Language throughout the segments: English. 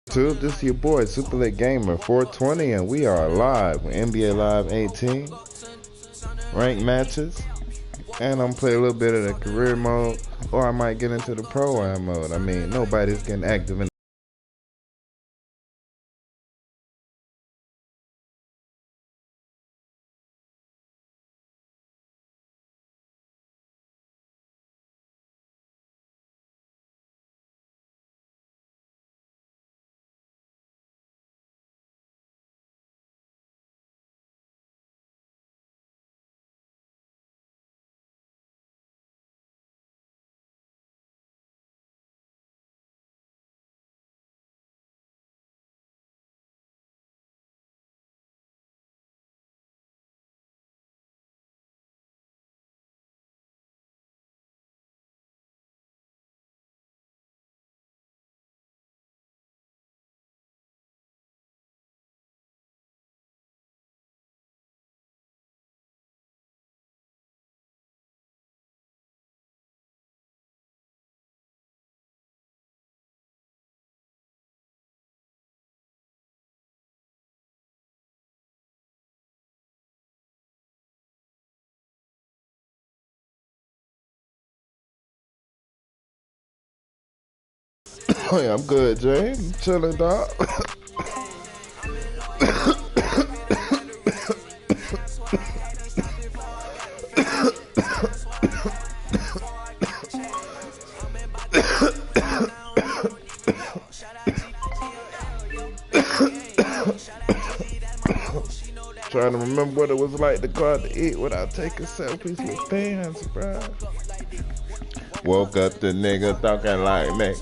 YouTube, this is your boy Super Lit Gamer 420, and we are live with NBA Live 18 ranked matches, and I'm playing a little bit of the career mode, or I might get into the pro-am mode. I mean, nobody's getting active in. Oh yeah, I'm good, Jay. I'm chilling, dog. Trying to remember what it was like to go out to eat without taking selfies with fans, bro. Woke up the nigga talking like me.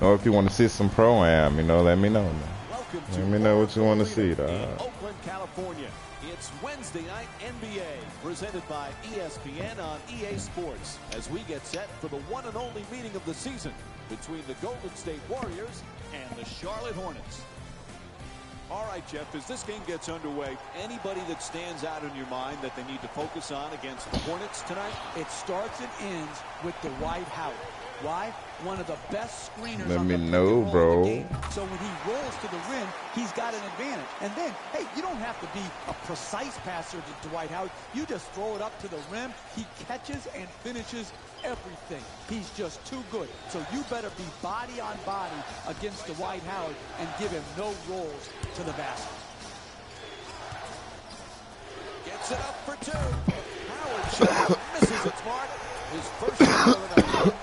Or if you want to see some pro-am, you know, let me know, man. Let me know what you want to see, dog. Oakland, California. It's Wednesday night NBA, presented by ESPN on EA Sports, as we get set for the one and only meeting of the season between the Golden State Warriors and the Charlotte Hornets. All right, Jeff, as this game gets underway, anybody that stands out in your mind that they need to focus on against the Hornets tonight? It starts and ends with Dwight Howard. Why? One of the best screeners Let on me the know, bro. game. So when he rolls to the rim, he's got an advantage. And then, hey, you don't have to be a precise passer to Dwight Howard. You just throw it up to the rim. He catches and finishes everything. He's just too good. So you better be body on body against Dwight Howard and give him no rolls to the basket. Gets it up for two. Howard shot misses its mark. His first shot of the night.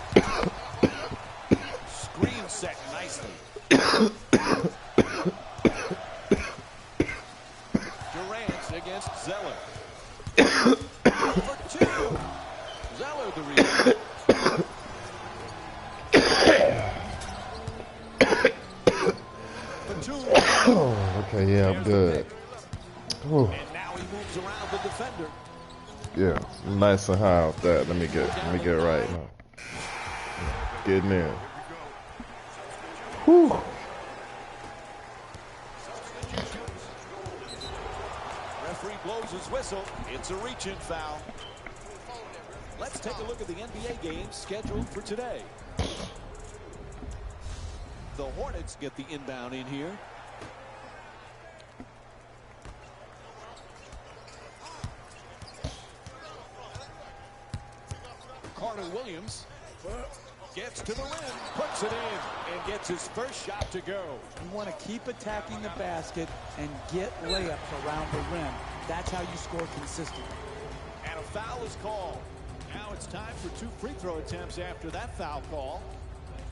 Screen set nicely. Durant against Zeller. For two. Zeller the rebound. For two. Okay, yeah, I'm good. Whew. And now he moves around the defender. Yeah, nice and high off that. Let me get right now. Getting in. Whew. Referee blows his whistle. It's a reach-in foul. Let's take a look at the NBA games scheduled for today. The Hornets get the inbound in here. Carter Williams gets to the rim, puts it in, and gets his first shot to go. You want to keep attacking the basket and get layups around the rim. That's how you score consistently. And a foul is called. Now it's time for 2 free throw attempts after that foul call.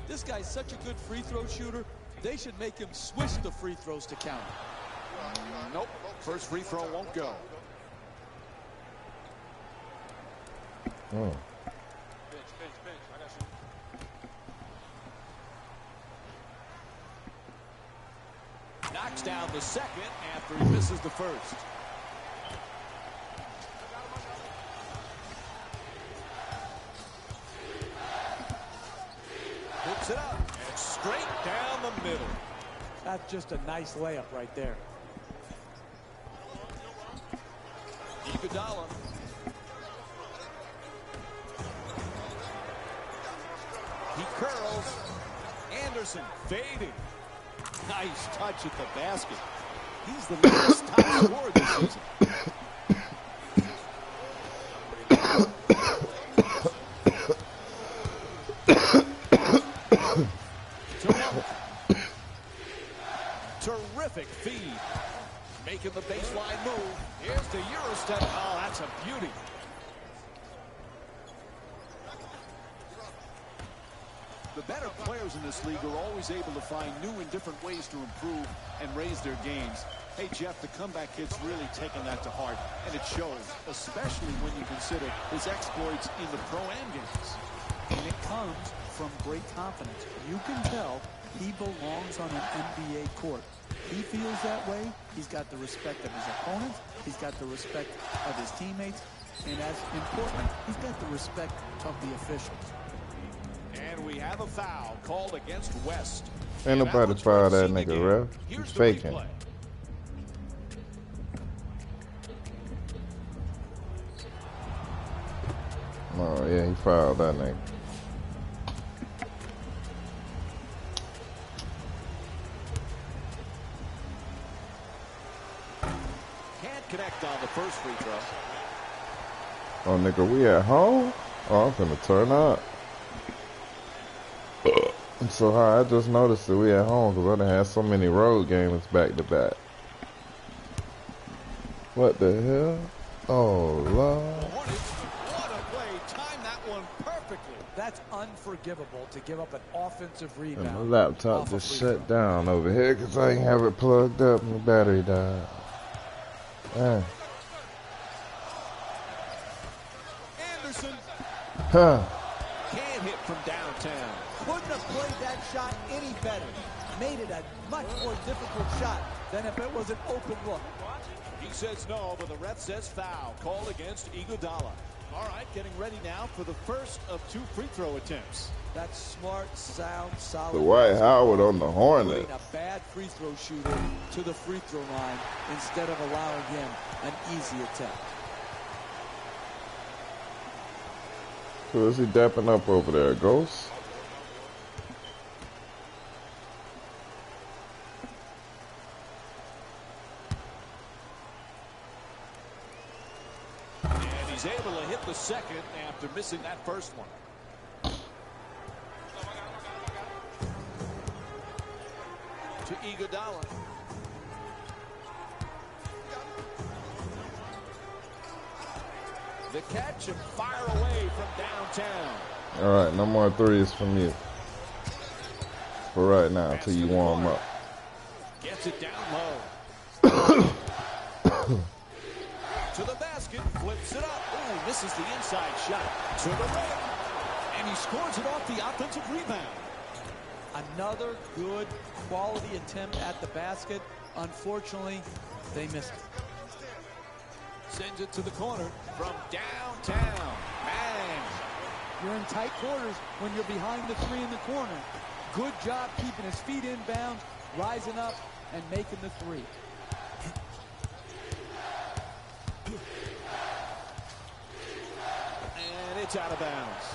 This guy's such a good free throw shooter, they should make him switch the free throws to count. Nope, first free throw won't go. Oh. Knocks down the second after he misses the first. Puts it up and straight down the middle. That's just a nice layup right there. Iguodala. He curls. Anderson fading. Nice touch at the basket. He's the leading top scorer this season. Terrific feed. Making the baseline move. Here's the Eurostep. Oh, that's a beauty. The better players in this league are always able to find new and different ways to improve and raise their games. Hey, Jeff, the comeback kid's really taken that to heart, and it shows, especially when you consider his exploits in the Pro-Am games. And it comes from great confidence. You can tell he belongs on an NBA court. He feels that way. He's got the respect of his opponents. He's got the respect of his teammates. And as important, he's got the respect of the officials. And we have a foul called against West. Ain't nobody foul that nigga, ref. He's faking. Replay. Oh, yeah, he fouled that nigga. Can't connect on the first free throw. Oh, nigga, we at home? Oh, I'm finna turn up. I'm so high, I just noticed that we at home because I done had so many road games back to back. What the hell? Oh, Lord. What a play. Timed that one perfectly. That's unforgivable to give up an offensive rebound. And my laptop just shut down over here because I ain't have it plugged up and the battery died. Anderson Huh. can't hit from downtown. Couldn't have played that shot any better. Made it a much more difficult shot than if it was an open look. He says no, but the ref says foul. Call against Iguodala. All right, getting ready now for the first of 2 free throw attempts. That's smart, sound, solid. Dwight Howard on the Hornets. Putting a bad free throw shooter to the free throw line instead of allowing him an easy attempt. Who is he dapping up over there, Ghost? And he's able to hit the second after missing that first one. To Iguodala. The catch and fire away from downtown. All right, no more threes from you. For right now, until you warm up. Gets it down low. To the basket, flips it up. Ooh, misses the inside shot. To the rim. And he scores it off the offensive rebound. Another good quality attempt at the basket. Unfortunately, they missed it. Sends it to the corner from downtown. Bang. You're in tight quarters when you're behind the 3 in the corner. Good job keeping his feet in bounds, rising up, and making the 3. And it's out of bounds.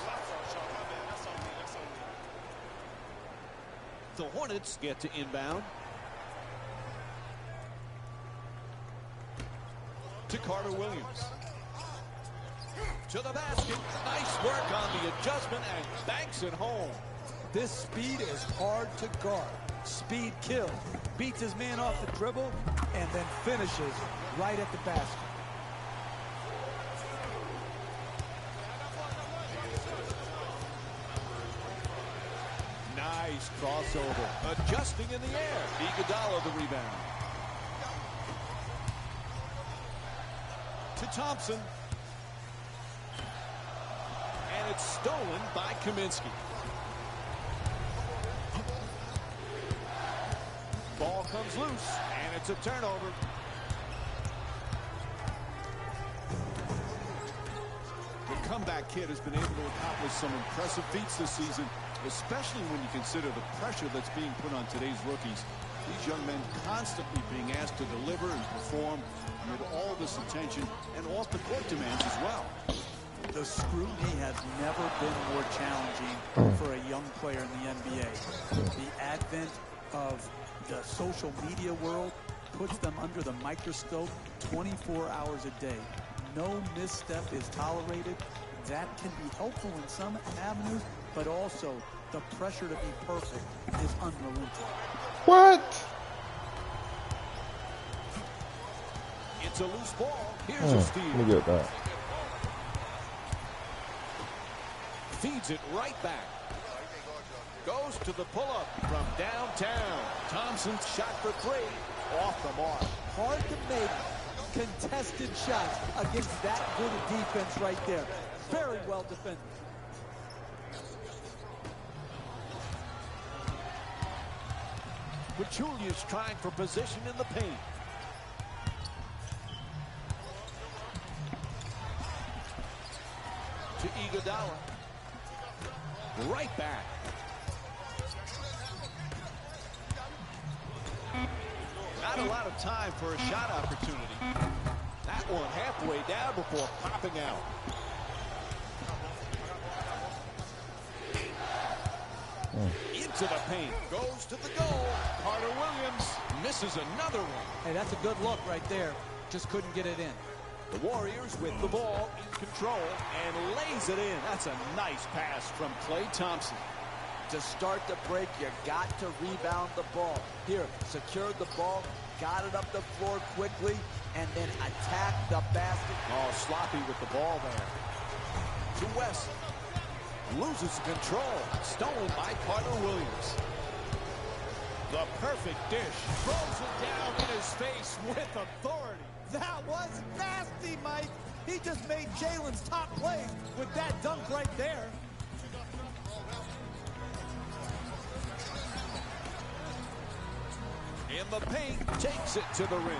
The Hornets get to inbound. To Carter Williams. To the basket. Nice work on the adjustment and banks it home. This speed is hard to guard. Speed kills. Beats his man off the dribble and then finishes right at the basket. Nice crossover. Adjusting in the air. Iguodala the rebound. To Thompson. And it's stolen by Kaminsky. Ball comes loose, and it's a turnover. The comeback kid has been able to accomplish some impressive feats this season, especially when you consider the pressure that's being put on today's rookies. These young men constantly being asked to deliver and perform amid all this attention and off-the-court demands as well. The scrutiny has never been more challenging for a young player in the NBA. The advent of the social media world puts them under the microscope 24 hours a day. No misstep is tolerated. That can be helpful in some avenues, but also the pressure to be perfect is unrelenting. What? It's a loose ball. Here's a steal. Let me get that. Feeds it right back. Goes to the pull-up from downtown. Thompson's shot for 3. Off the mark. Hard to make contested shots against that good a defense right there. Very well defended. Pachulia's trying for position in the paint. To Iguodala. Right back. Not a lot of time for a shot opportunity. That one halfway down before popping out. Into the paint. Goes to the goal. Carter Williams misses another one. Hey, that's a good look right there. Just couldn't get it in. The Warriors with the ball in control and lays it in. That's a nice pass from Klay Thompson. To start the break, you got to rebound the ball. Here, secured the ball, got it up the floor quickly, and then attack the basket. Oh, sloppy with the ball there. To West. Loses control. Stolen by Carter Williams. The perfect dish. Throws it down in his face with authority. That was nasty, Mike. He just made Jalen's top play with that dunk right there. In the paint, takes it to the rim.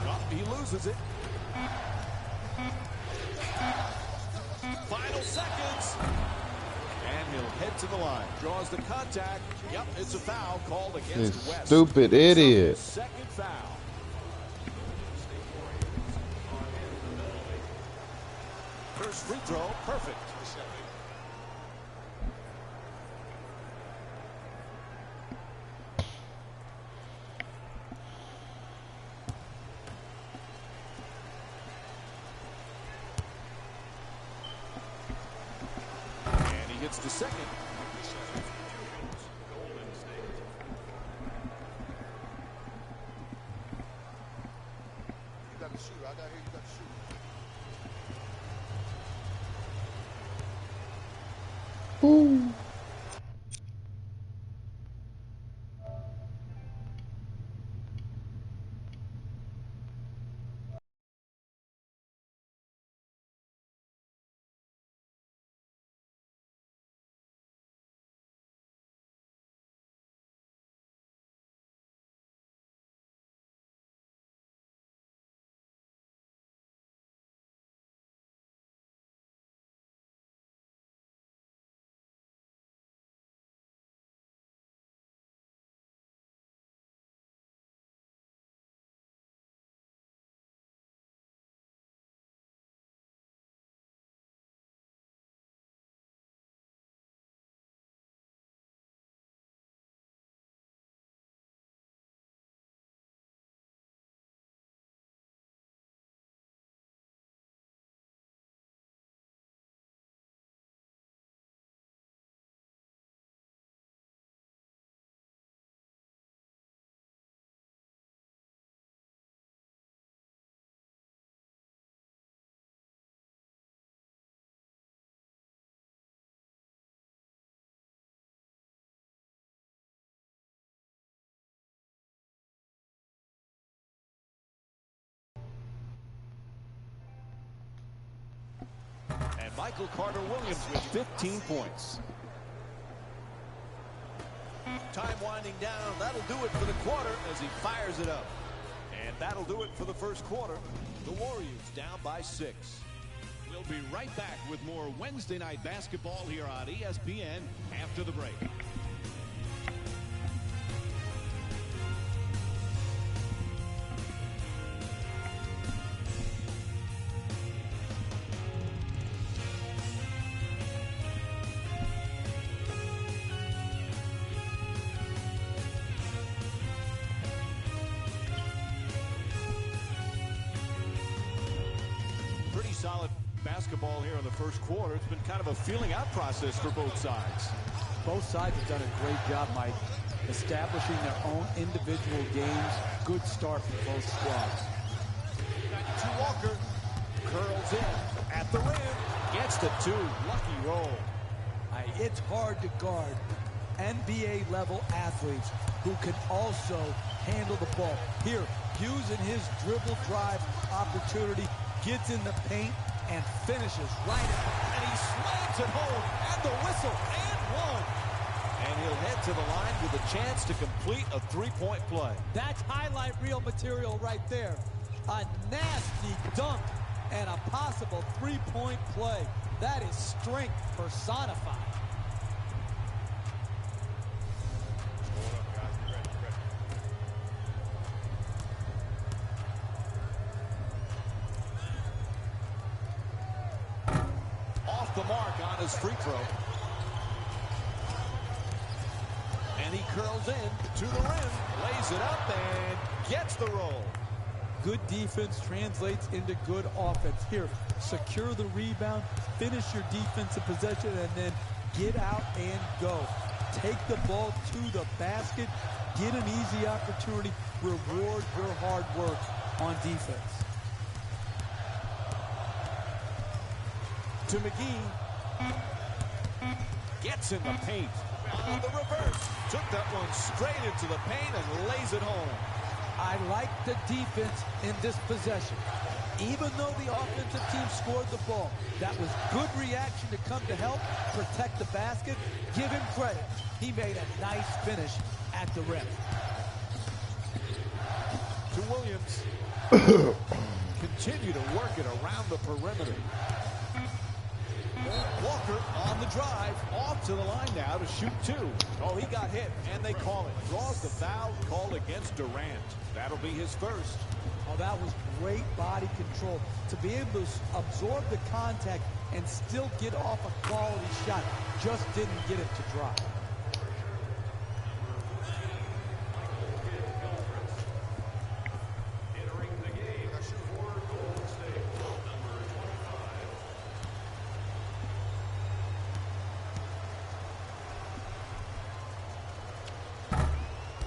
Oh, he loses it. Final seconds. And he'll head to the line. Draws the contact. Yep, it's a foul called against You West. stupid idiot. Second foul. First free throw, perfect. And he gets to second. You got to shoot. I got here. You got to shoot. Ooh. And Michael Carter-Williams with 15 points. Time winding down. That'll do it for the quarter as he fires it up. And that'll do it for the first quarter. The Warriors down by 6. We'll be right back with more Wednesday night basketball here on ESPN after the break. Pretty solid basketball here in the first quarter. It's been kind of a feeling out process for both sides. Both sides have done a great job, Mike, establishing their own individual games. Good start for both squads. To Walker, curls in at the rim, gets the 2. Lucky roll. It's hard to guard NBA level athletes who can also handle the ball. Here, using his dribble drive opportunity, gets in the paint and finishes right at. And he slams it home, and the whistle, and one. And he'll head to the line with a chance to complete a three-point play. That's highlight reel material right there. A nasty dunk and a possible three-point play. That is strength personified. Off the mark on his free throw. And he curls in to the rim, lays it up, and gets the roll. Good defense translates into good offense. Here, secure the rebound, finish your defensive possession, and then get out and go. Take the ball to the basket, get an easy opportunity, reward your hard work on defense. To McGee. Gets in the paint. On the reverse. Took that one straight into the paint and lays it home. I like the defense in this possession. Even though the offensive team scored the ball, that was good reaction to come to help protect the basket. Give him credit. He made a nice finish at the rim. To Williams. Continue to work it around the perimeter. Walker on the drive, off to the line now to shoot two. Oh, he got hit, and they call it. Draws the foul called against Durant. That'll be his first. Oh, that was great body control. To be able to absorb the contact and still get off a quality shot. Just didn't get it to drop.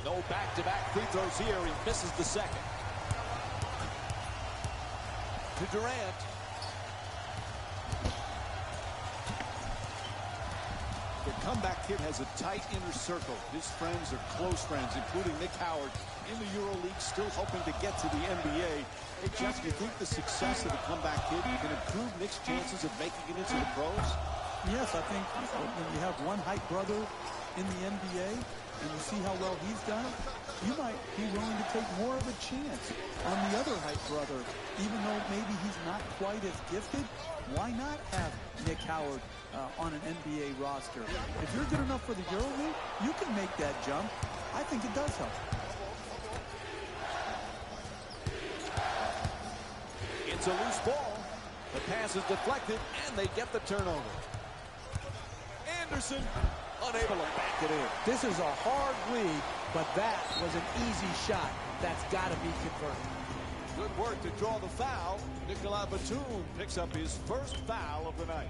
No back-to-back free throws here. He misses the second. To Durant. The comeback kid has a tight inner circle. His friends are close friends, including Nick Howard in the EuroLeague, still hoping to get to the NBA. Hey, Jeff, do you think the success of the comeback kid can improve Nick's chances of making it into the pros? Yes, I think when you have one hype brother in the NBA and you see how well he's done, you might be willing to take more of a chance on the other hype brother. Even though maybe he's not quite as gifted, why not have Nick Howard on an NBA roster? If you're good enough for the EuroLeague, you can make that jump. I think it does help. It's a loose ball. The pass is deflected, and they get the turnover. Anderson unable to back it in. This is a hard lead, but that was an easy shot. That's got to be converted. Good work to draw the foul. Nicolas Batum picks up his first foul of the night.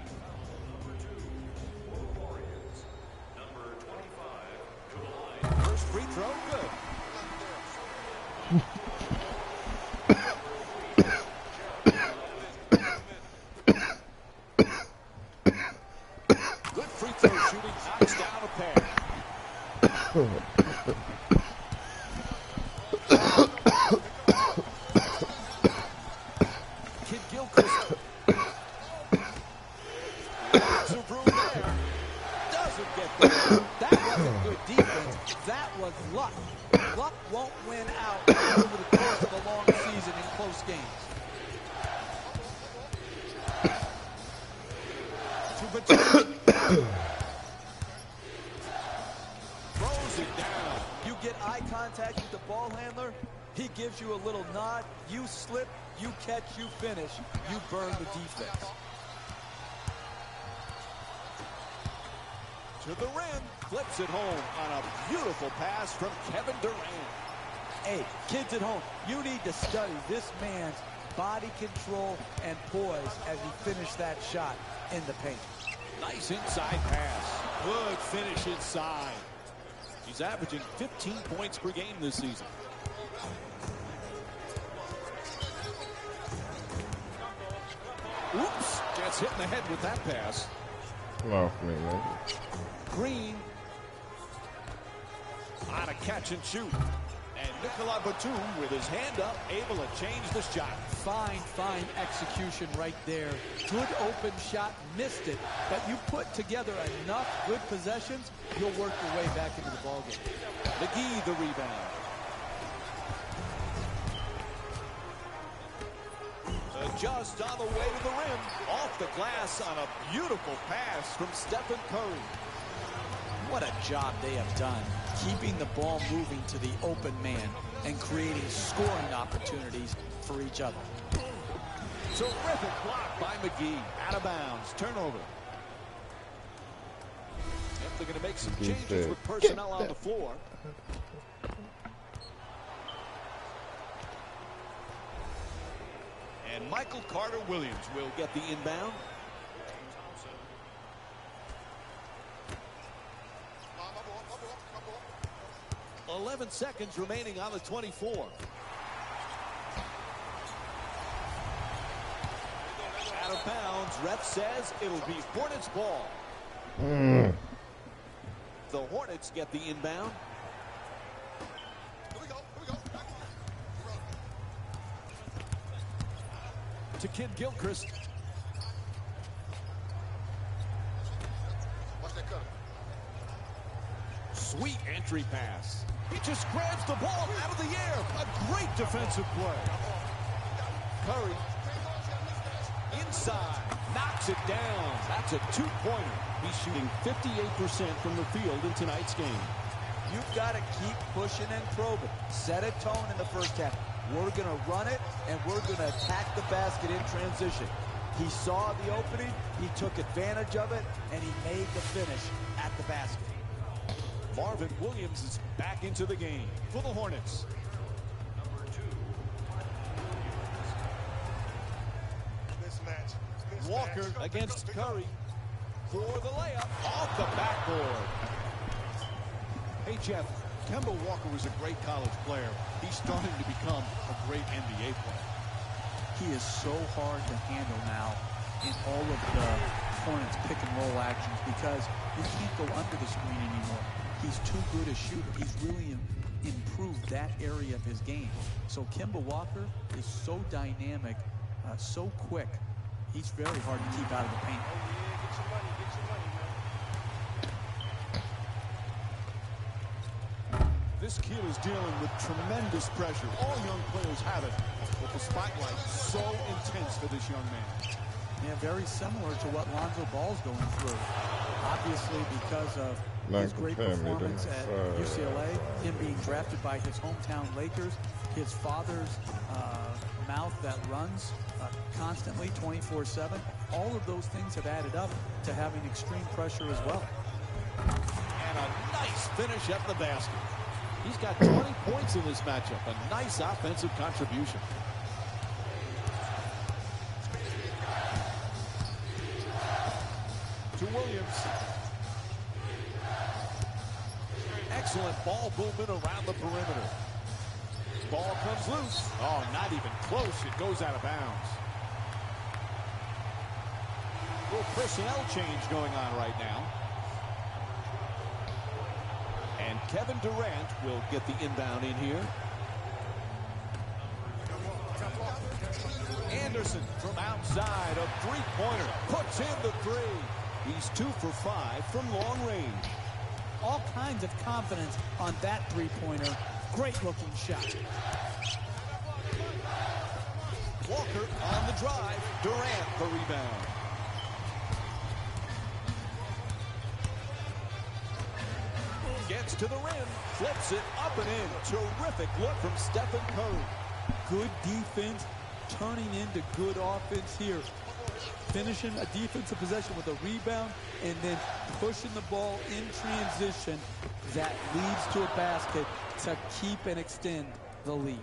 First free throw, good. Good free throw shooting, knocks down a pair. Kid Gilchrist. Lots of room there. Doesn't get there. That wasn't good defense. That was luck. Luck won't win out over the course of a long season in close games. To Batum. Throws it down. You get eye contact with the ball handler, he gives you a little nod, you slip, you catch, you finish, you burn the defense. To the rim, flips it home on a beautiful pass from Kevin Durant. Hey, kids at home, you need to study this man's body control and poise as he finished that shot in the paint. Nice inside pass. Good finish inside. He's averaging 15 points per game this season. Oops, gets hit in the head with that pass. Come off me, man. Green on a catch and shoot. And Nicolas Batum with his hand up, able to change the shot. Fine execution right there. Good open shot, missed it, but you put together enough good possessions, you'll work your way back into the ballgame. McGee the rebound. Just on the way to the rim, off the glass on a beautiful pass from Stephen Curry. What a job they have done, keeping the ball moving to the open man and creating scoring opportunities for each other. Terrific block by McGee. Out of bounds. Turnover. Yep, they're going to make some changes with personnel on the floor. And Michael Carter-Williams will get the inbound. 11 seconds remaining on the 24. Out of bounds. Ref says it'll be Hornets ball. The Hornets get the inbound. Here we go. to Kid Gilchrist. Watch that cutter. Sweet entry pass. He just grabs the ball out of the air. A great defensive play. Curry. Inside. Knocks it down. That's a two-pointer. He's shooting 58% from the field in tonight's game. You've got to keep pushing and probing. Set a tone in the first half. We're going to run it, and we're going to attack the basket in transition. He saw the opening, he took advantage of it, and he made the finish at the basket. Marvin Williams is back into the game for the Hornets. Mismatch. Walker against Curry for the layup off the backboard. Hey, Jeff, Kemba Walker was a great college player. He's starting to become a great NBA player. He is so hard to handle now in all of the Hornets pick and roll actions because you can't go under the screen anymore. He's too good a shooter. He's really improved that area of his game. So Kemba Walker is so dynamic, so quick. He's very hard to keep out of the paint. This kid is dealing with tremendous pressure. All young players have it, but the spotlight is so intense for this young man. Yeah, very similar to what Lonzo Ball's going through. Obviously, because of his great performance at UCLA, him being drafted by his hometown Lakers, his father's mouth that runs constantly 24/7. All of those things have added up to having extreme pressure as well. And a nice finish at the basket. He's got 20 points in this matchup. A nice offensive contribution. To Williams. Excellent ball movement around the perimeter. Ball comes loose. Oh, not even close. It goes out of bounds. A little personnel change going on right now. And Kevin Durant will get the inbound in here. Anderson from outside, a three-pointer, puts in the three. He's 2 for 5 from long range. All kinds of confidence on that three-pointer. Great-looking shot. Walker on the drive. Durant the rebound. Gets to the rim, flips it up and in. Terrific look from Stephen Curry. Good defense turning into good offense here. Finishing a defensive possession with a rebound and then pushing the ball in transition that leads to a basket to keep and extend the lead.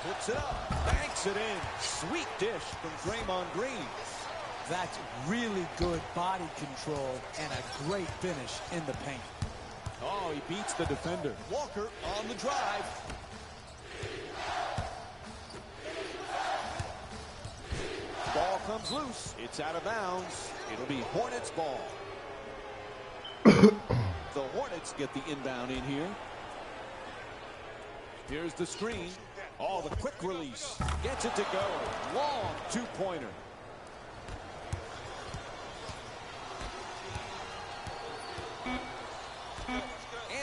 Puts it up, banks it in. Sweet dish from Draymond Green. That's really good body control and a great finish in the paint. Oh, he beats the defender. Walker on the drive. Ball comes loose. It's out of bounds. It'll be Hornets ball. The Hornets get the inbound in here. Here's the screen. Oh, the quick release. Gets it to go. Long two-pointer.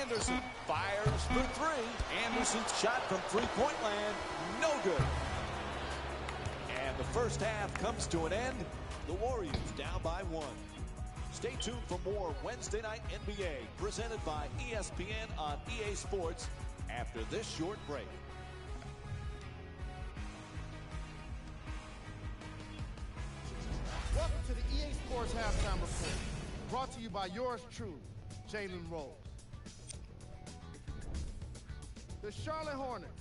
Anderson fires for three. Anderson's shot from three-point land. No good. And the first half comes to an end. The Warriors down by 1. Stay tuned for more Wednesday Night NBA presented by ESPN on EA Sports after this short break. Welcome to the EA Sports Halftime Report, brought to you by yours truly, Jalen Rose. The Charlotte Hornets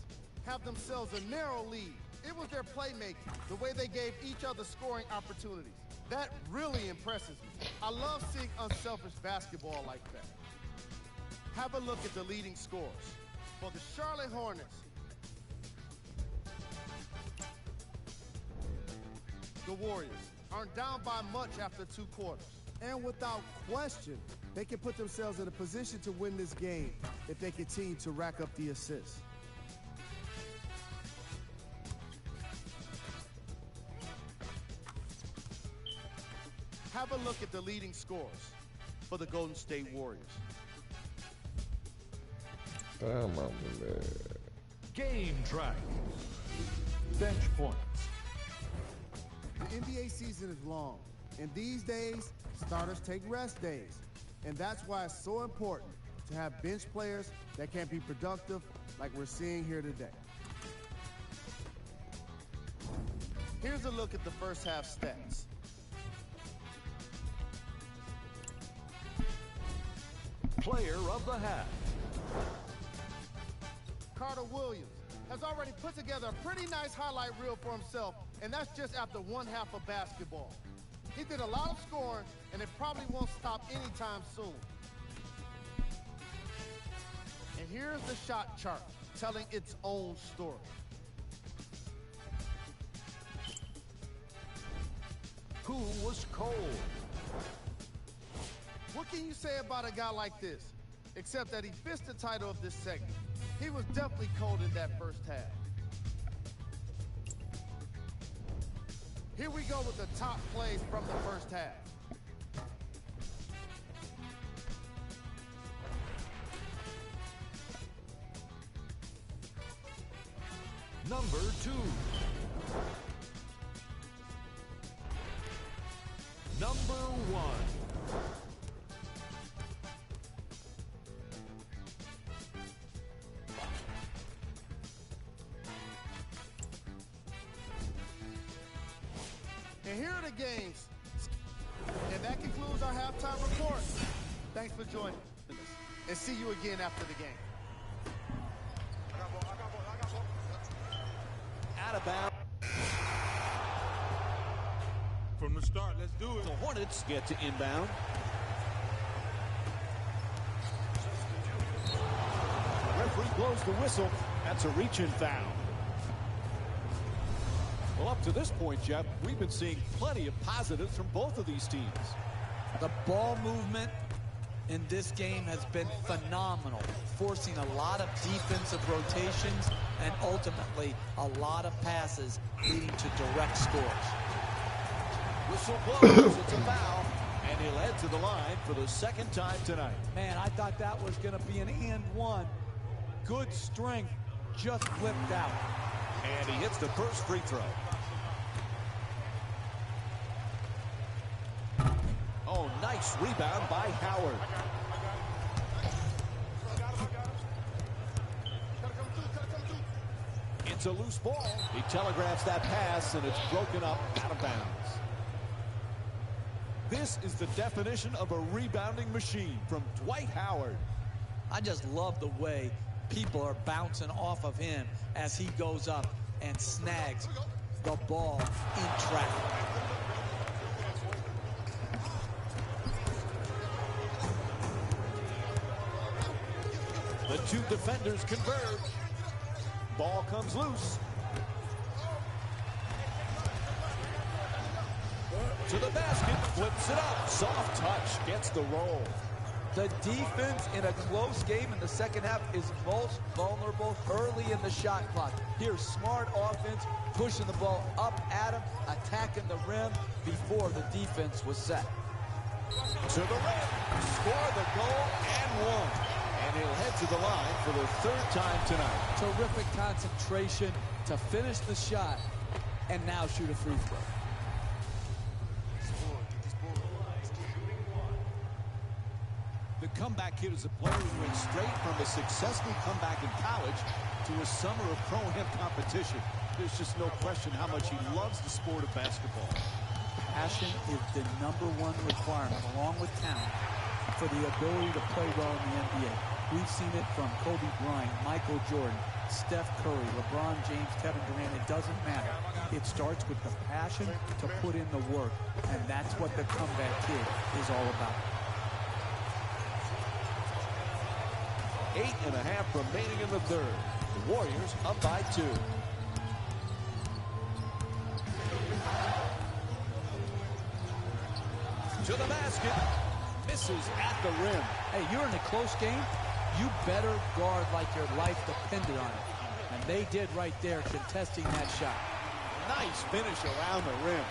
have themselves a narrow lead. It was their playmaking, the way they gave each other scoring opportunities. That really impresses me. I love seeing unselfish basketball like that. Have a look at the leading scores. For the Charlotte Hornets, the Warriors aren't down by much after 2 quarters. And without question, They can put themselves in a position to win this game if they continue to rack up the assists. Have a look at the leading scores for the Golden State Warriors. Damn, man. Game track. Bench points. The NBA season is long, and these days, starters take rest days. And that's why it's so important to have bench players that can be productive like we're seeing here today. Here's a look at the first half stats. Player of the half. Carter Williams has already put together a pretty nice highlight reel for himself, and that's just after one half of basketball. He did a lot of scoring, and it probably won't stop anytime soon. And here's the shot chart telling its own story. Who was cold? What can you say about a guy like this, except that he fits the title of this segment? He was definitely cold in that first half. Here we go with the top plays from the first half. Number 2. Number 1. And here are the games. And that concludes our halftime report. Thanks for joining us. And see you again after the game. Out of bounds. From the start, let's do it. The Hornets get to inbound. The referee blows the whistle. That's a reach-in foul. Well, up to this point, Jeff, we've been seeing plenty of positives from both of these teams. The ball movement in this game has been phenomenal, forcing a lot of defensive rotations and ultimately a lot of passes leading to direct scores. Whistle blows, it's a foul, and he'll head to the line for the second time tonight. Man, I thought that was going to be an and one. Good strength, just flipped out. And he hits the first free throw. Oh, nice rebound by Howard. It's a loose ball. He telegraphs that pass, and it's broken up out of bounds. This is the definition of a rebounding machine from Dwight Howard. I just love the way people are bouncing off of him as he goes up and snags the ball in traffic. The two defenders converge. Ball comes loose. To the basket, flips it up. Soft touch, gets the roll. The defense in a close game in the second half is most vulnerable early in the shot clock. Here's smart offense, pushing the ball up at him, attacking the rim before the defense was set. To the rim, score the goal and one. And he'll head to the line for the third time tonight. Terrific concentration to finish the shot and now shoot a free throw. The comeback kid is a player who went straight from a successful comeback in college to a summer of pro-am competition. There's just no question how much he loves the sport of basketball. Passion is the #1 requirement, along with talent, for the ability to play well in the NBA. We've seen it from Kobe Bryant, Michael Jordan, Steph Curry, LeBron James, Kevin Durant. It doesn't matter. It starts with the passion to put in the work, and that's what the comeback kid is all about. 8.5 remaining in the third. The Warriors up by 2. To the basket. misses at the rim. Hey, you're in a close game, you better guard like your life depended on it. And they did right there, contesting that shot. Nice finish around the rim.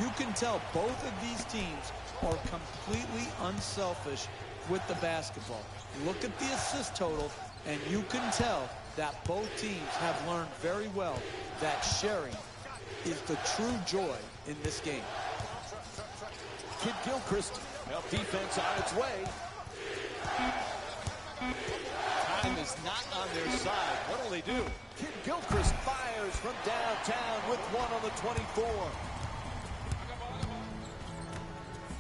You can tell both of these teams are completely unselfish with the basketball. Look at the assist total, and you can tell that both teams have learned very well that sharing is the true joy in this game. Kid Gilchrist, well, defense on its way. Time is not on their side. What'll they do? Kid Gilchrist fires from downtown with one on the 24.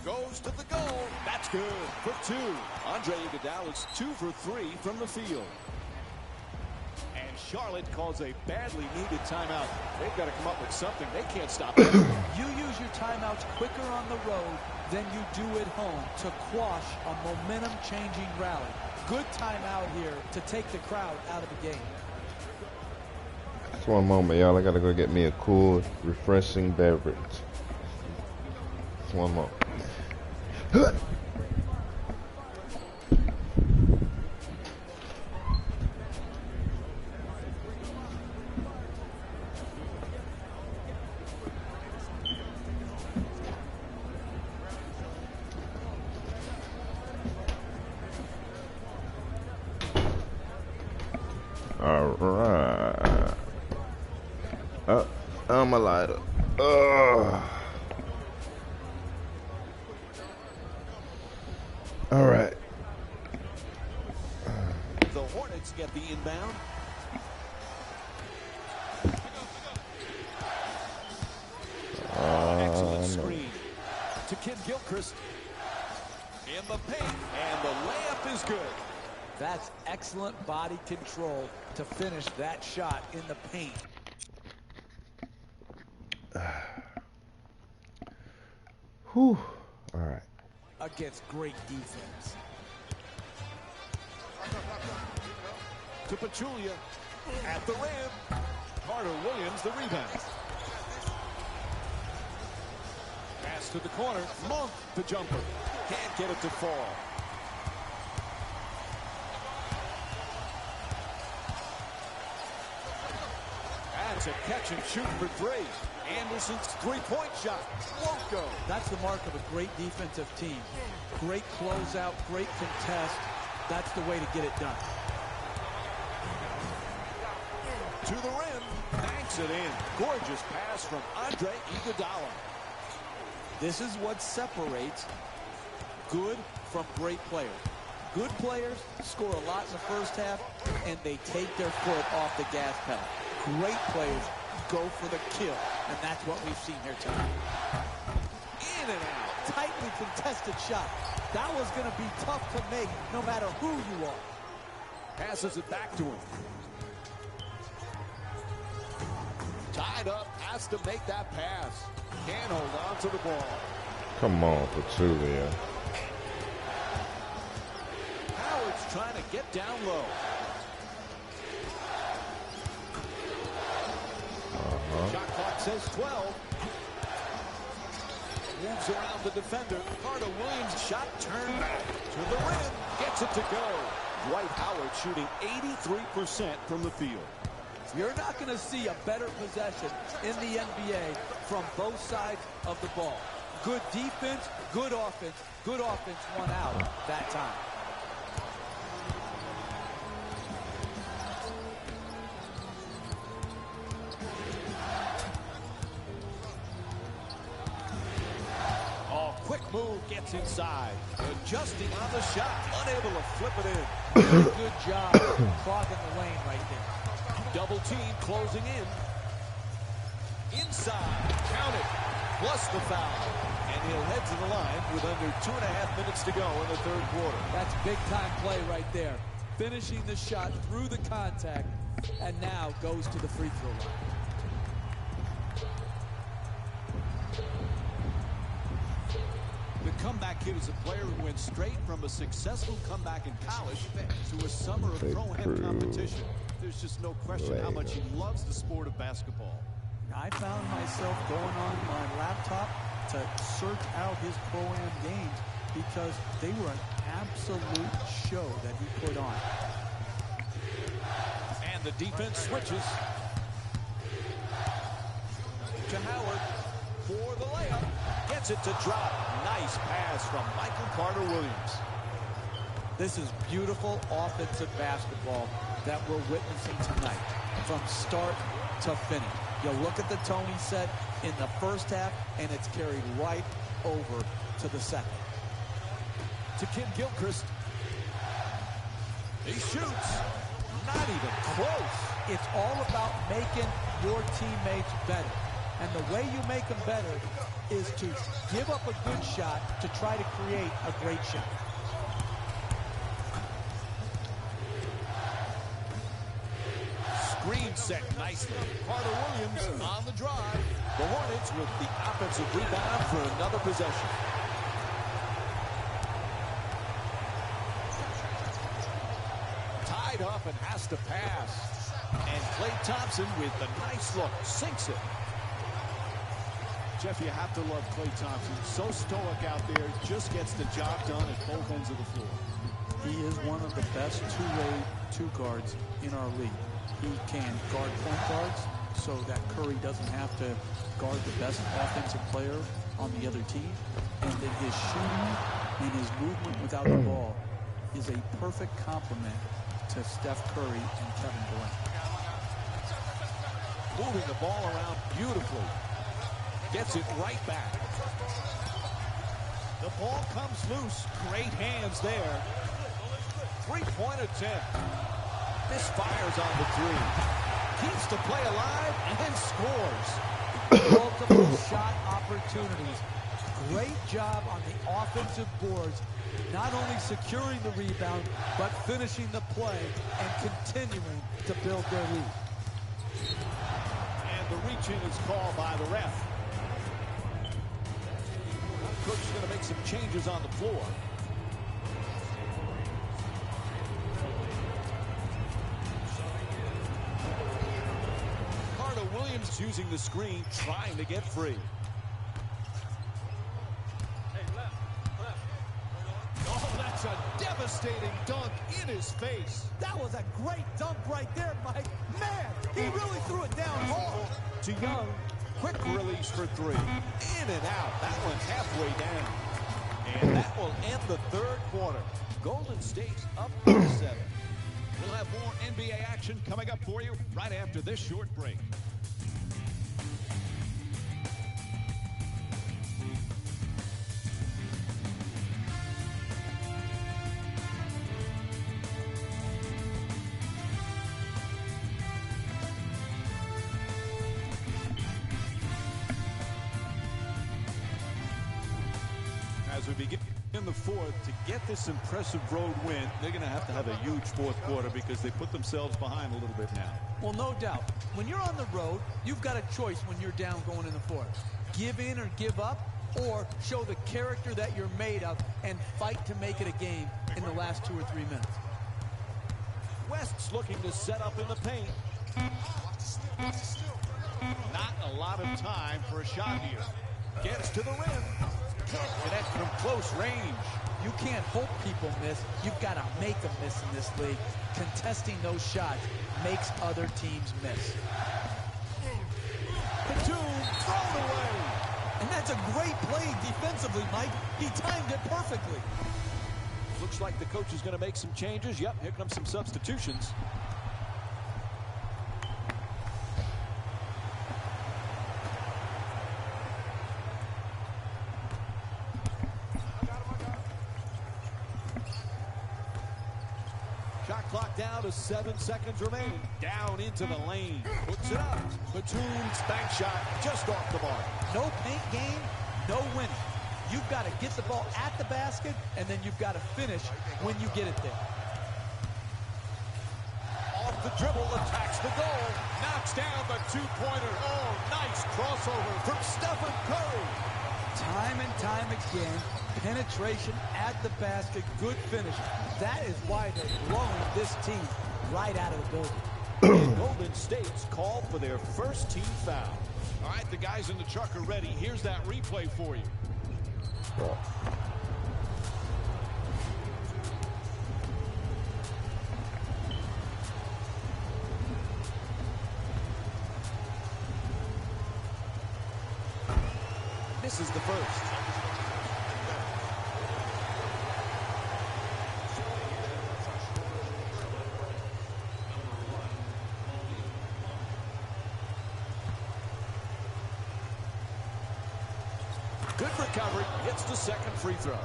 Goes to the goal. That's good for two. Andre Iguodala is 2 for 3 from the field. And Charlotte calls a badly needed timeout. They've got to come up with something. They can't stop it. You use your timeouts quicker on the road than you do at home to quash a momentum-changing rally. Good timeout here to take the crowd out of the game. Just one moment, y'all. I gotta go get me a cool, refreshing beverage. Just one moment. All right. I'm a lighter. All right. The Hornets get the inbound. Excellent screen to Kid Gilchrist. In the paint, and the layup is good. That's excellent body control to finish that shot in the paint. Whew. All right. Against great defense. To Pachulia at the rim. Carter Williams the rebound. Pass to the corner. Monk the jumper. Can't get it to fall. That's a catch and shoot for 3. Anderson's three-point shot won't go. That's the mark of a great defensive team. Great closeout, great contest. That's the way to get it done. To the rim, banks it in. Gorgeous pass from Andre Iguodala. This is what separates good from great players. Good players score a lot in the first half, and they take their foot off the gas pedal. Great players go for the kill, and that's what we've seen here tonight. In and out. Tightly contested shot. That was going to be tough to make no matter who you are. Passes it back to him. Tied up, has to make that pass. Can't hold on to the ball. Come on, Pachulia. Howard's trying to get down low. Shot clock says 12. Moves around the defender. Carter Williams shot turned back to the rim. Gets it to go. Dwight Howard shooting 83% from the field. You're not going to see a better possession in the NBA from both sides of the ball. Good defense, good offense. Good offense won out that time. Quick move, gets inside. Adjusting on the shot. Unable to flip it in. Good job clogging the lane right there. Double team closing in. Inside. Count it. Plus the foul. And he'll head to the line with under 2.5 minutes to go in the third quarter. That's big time play right there. Finishing the shot through the contact, and now goes to the free throw line. The comeback kid is a player who went straight from a successful comeback in college to a summer of pro-am competition. There's just no question how much he loves the sport of basketball. I found myself going on my laptop to search out his pro-am games because they were an absolute show that he put on. And the defense switches to Howard for the layup. Gets it to drop. Nice pass from Michael Carter-Williams. This is beautiful offensive basketball that we're witnessing tonight, from start to finish. You look at the Tony set in the first half, and it's carried right over to the second. To Kim Gilchrist. He shoots. Not even close. It's all about making your teammates better. And the way you make them better is to give up a good shot to try to create a great shot. Screen set nicely. Carter-Williams on the drive. The Hornets with the offensive rebound for another possession. Tied up and has to pass. And Klay Thompson with the nice look. Sinks it. Jeff, you have to love Klay Thompson. So stoic out there. Just gets the job done at both ends of the floor. He is one of the best two-way two guards in our league. He can guard point guards so that Curry doesn't have to guard the best offensive player on the other team. And then his shooting and his movement without the ball is a perfect complement to Steph Curry and Kevin Durant. Moving the ball around beautifully. Gets it right back. The ball comes loose. Great hands there. Three-point attempt. Misfires on the three. Keeps the play alive and scores. Multiple shot opportunities. Great job on the offensive boards, not only securing the rebound, but finishing the play and continuing to build their lead. And the reach-in is called by the ref. Coach is going to make some changes on the floor. Carter-Williams using the screen, trying to get free. Oh, that's a devastating dunk in his face. That was a great dunk right there, Mike. Man, he really threw it down hard. To Young, quick release for three. In and out. That one's halfway down. And that will end the third quarter. Golden State's up 7. We'll have more NBA action coming up for you right after this short break. As we begin in the fourth, to get this impressive road win, they're going to have a huge fourth quarter because they put themselves behind a little bit now. Well, no doubt. When you're on the road, you've got a choice when you're down going in the fourth. Give in or give up, or show the character that you're made of and fight to make it a game in the last 2 or 3 minutes. West's looking to set up in the paint. Not a lot of time for a shot here. Gets to the rim. Can't connect from close range. You can't hope people miss. You've got to make them miss in this league. Contesting those shots makes other teams miss. Batum thrown away. And that's a great play defensively, Mike. He timed it perfectly. Looks like the coach is going to make some changes. Yep, here comes some substitutions. Shot clock down to 7 seconds remaining. Down into the lane. Puts it up. Batum's bank shot just off the mark. No paint game, no winning. You've got to get the ball at the basket, and then you've got to finish when you get it there. Off the dribble, attacks the goal. Knocks down the two-pointer. Oh, nice crossover from Stephen Curry. Time and time again, penetration at the basket, good finish. That is why they're blowing this team right out of the building. Golden State's called for their first team foul. All right, the guys in the truck are ready. Here's that replay for you. misses the first. Good recovery. Hits the second free throw.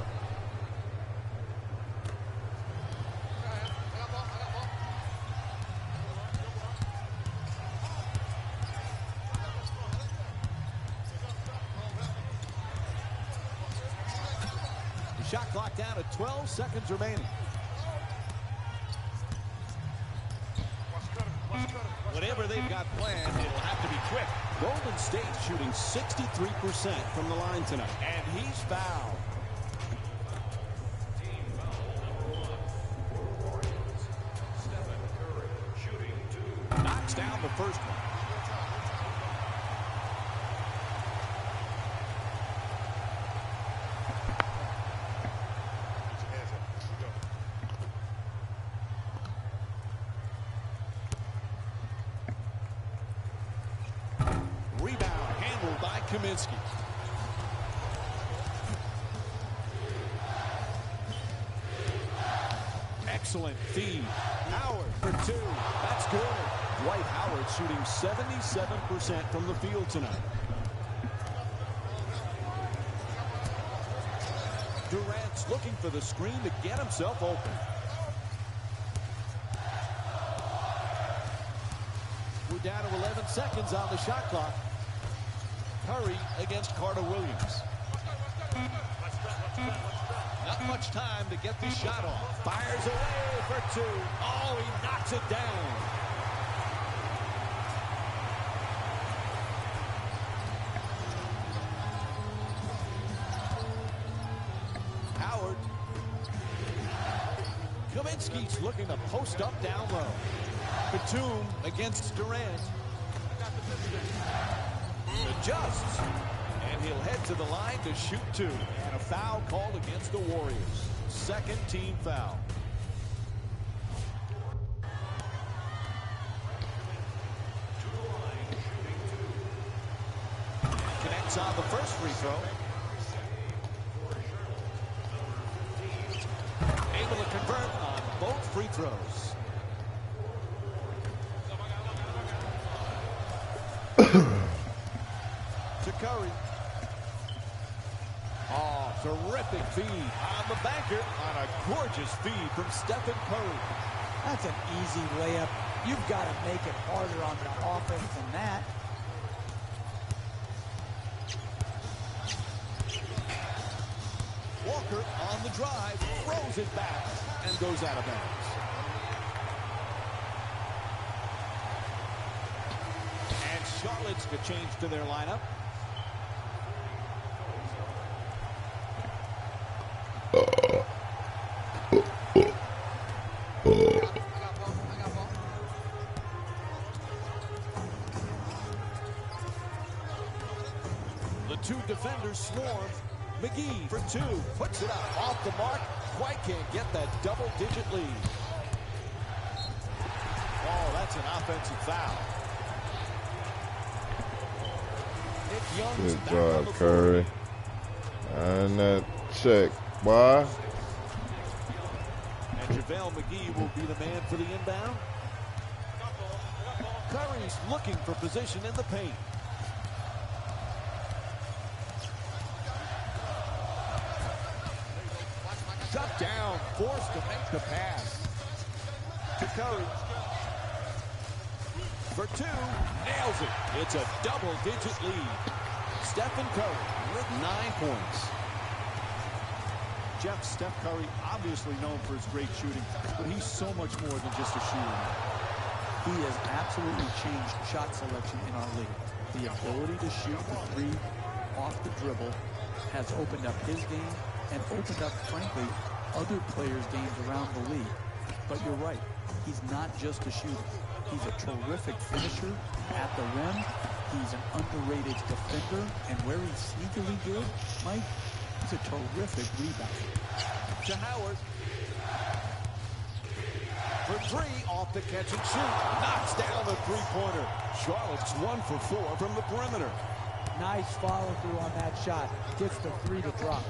Shot clock down at 12 seconds remaining. Whatever they've got planned, it'll have to be quick. Golden State shooting 63% from the line tonight. And he's fouled. Knocks down the first one. Rebound handled by Kaminsky. Excellent feed. Howard for two. That's good. Dwight Howard shooting 77% from the field tonight. Durant's looking for the screen to get himself open. We're down to 11 seconds on the shot clock. Curry against Carter Williams. Not much time to get the shot off. Fires away for two. Oh, he knocks it down. Howard. Kaminsky's looking to post up down low. Batum against Durant. Adjusts. And he'll head to the line to shoot two. And a foul called against the Warriors. Second team foul. Connects on the first free throw. Able to convert on both free throws. To Curry. Oh, terrific feed on the banker on a gorgeous feed from Stephen Curry. That's an easy layup. You've got to make it harder on the offense than that. Walker on the drive, throws it back, and goes out of bounds. And Charlotte's to change to their lineup. The two defenders swarm. McGee for two, puts it up off the mark. Quite can't get that double-digit lead. Oh, that's an offensive foul. Nick Young's Good back on the job, Curry. And that check, boy. And JaVale McGee will be the man for the inbound. Curry's looking for position in the paint. Shut down, forced to make the pass. To Curry. For two, nails it. It's a double-digit lead. Stephen Curry with 9 points. Jeff, Steph Curry, obviously known for his great shooting, but he's so much more than just a shooter. He has absolutely changed shot selection in our league. The ability to shoot the three off the dribble has opened up his game and opened up, frankly, other players' games around the league. But you're right. He's not just a shooter. He's a terrific finisher at the rim. He's an underrated defender. And where he's sneakily good, Mike, he's a terrific rebounder. To Howard. For three, off the catch and shoot. Knocks down the three-pointer. Charlotte's 1 for 4 from the perimeter. Nice follow-through on that shot. Gets the 3 to drop.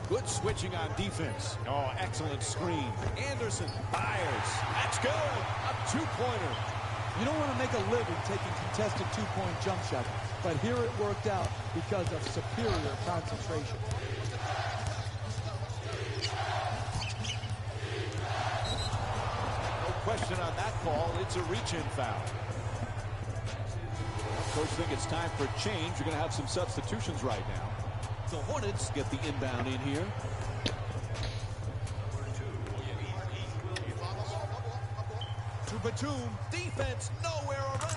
Good switching on defense. Oh, excellent screen. Anderson fires. That's good. A two-pointer. You don't want to make a living taking contested two-point jump shots, but here it worked out because of superior concentration. No question on that call. It's a reach-in foul. Coach think it's time for change. You're going to have some substitutions right now. The Hornets get the inbound in here. To Batum. Defense nowhere around.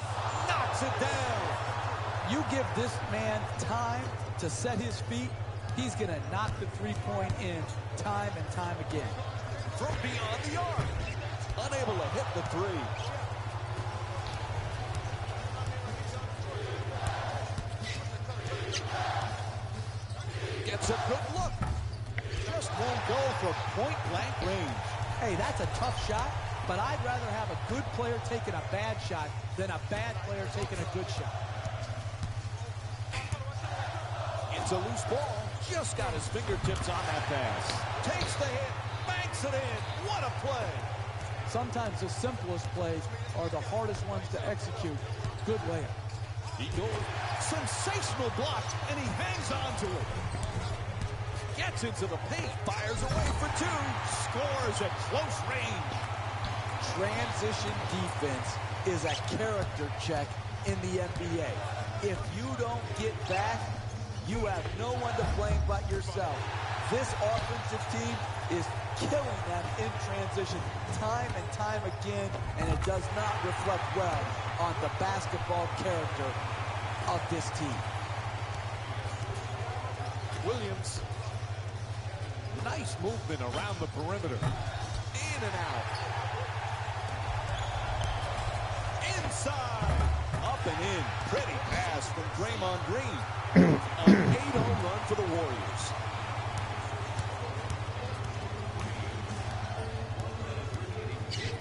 Knocks it down. You give this man time to set his feet, he's going to knock the three-point in time and time again. From beyond the arc. Unable to hit the three. Gets a good look. Just won't go for point-blank range. Hey, that's a tough shot, but I'd rather have a good player taking a bad shot than a bad player taking a good shot. It's a loose ball. Just got his fingertips on that pass. Takes the hit. Banks it in. What a play. Sometimes the simplest plays are the hardest ones to execute. Good layup. He goes. Sensational block, and he hangs on to it. Gets into the paint. Fires away for two. Scores at close range. Transition defense is a character check in the NBA. If you don't get back, you have no one to blame but yourself. This offensive team is killing them in transition time and time again, and it does not reflect well on the basketball character of this team. Williams. Nice movement around the perimeter. In and out. Inside. Up and in. Pretty pass from Draymond Green. An 8-0 run for the Warriors.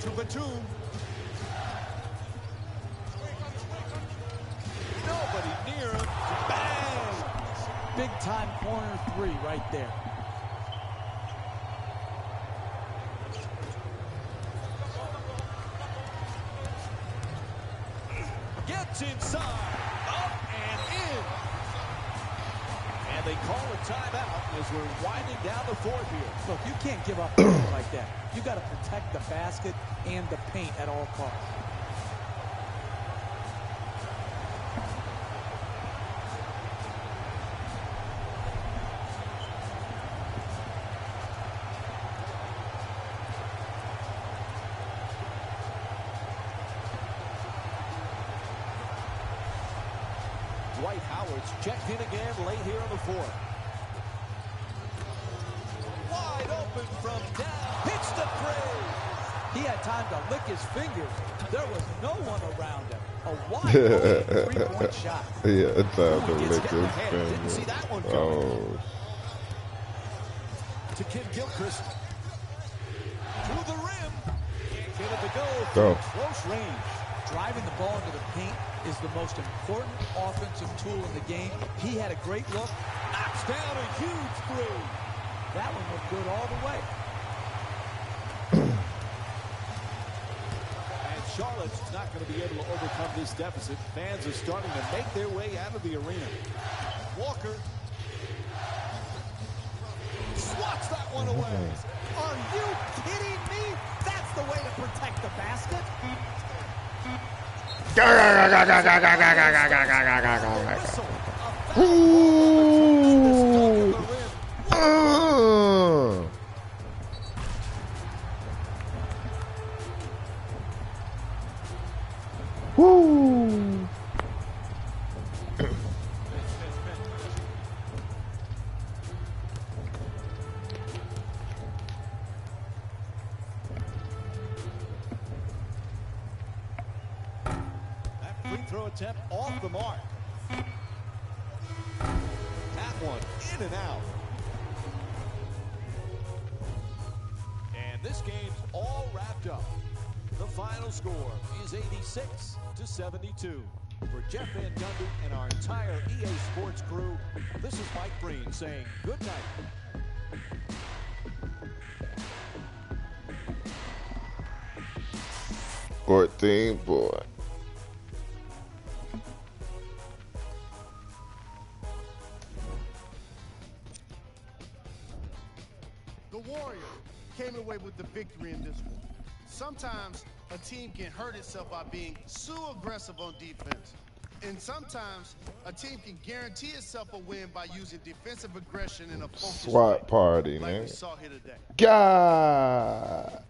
To Batum. Nobody near him. Bang! Big time corner three right there. Gets inside. Up and in. And they call a timeout as we're winding down the fourth here. Look, you can't give up points like that. You got to protect the basket and the paint at all costs. Dwight Howard's checked in again late here in the fourth. Wide open from down. Hits the three. He had time to lick his fingers. There was no one around him. A wide open three-point shot. Yeah, time to lick his Didn't see fingers. that one coming. Oh, To Kim Gilchrist. To the rim. Can't get it to go. Go. Close range. Driving the ball into the paint is the most important offensive tool in the game. He had a great look. Knocks down a huge three. That one looked good all the way. And Charlotte's not going to be able to overcome this deficit. Fans are starting to make their way out of the arena. Walker swats that one away. Are you kidding me? That's the way to protect the basket. Ooh. Woo. That free throw attempt off the mark. That one in and out. And this game's all wrapped up. The final score is 86-72. For Jeff Van Gundy and our entire EA Sports crew, this is Mike Breen saying good night. 14, boy. The Warriors came away with the victory in this one. Sometimes a team can hurt itself by being so aggressive on defense. And sometimes a team can guarantee itself a win by using defensive aggression in a focused SWAT way, party, like man. we saw here today. God.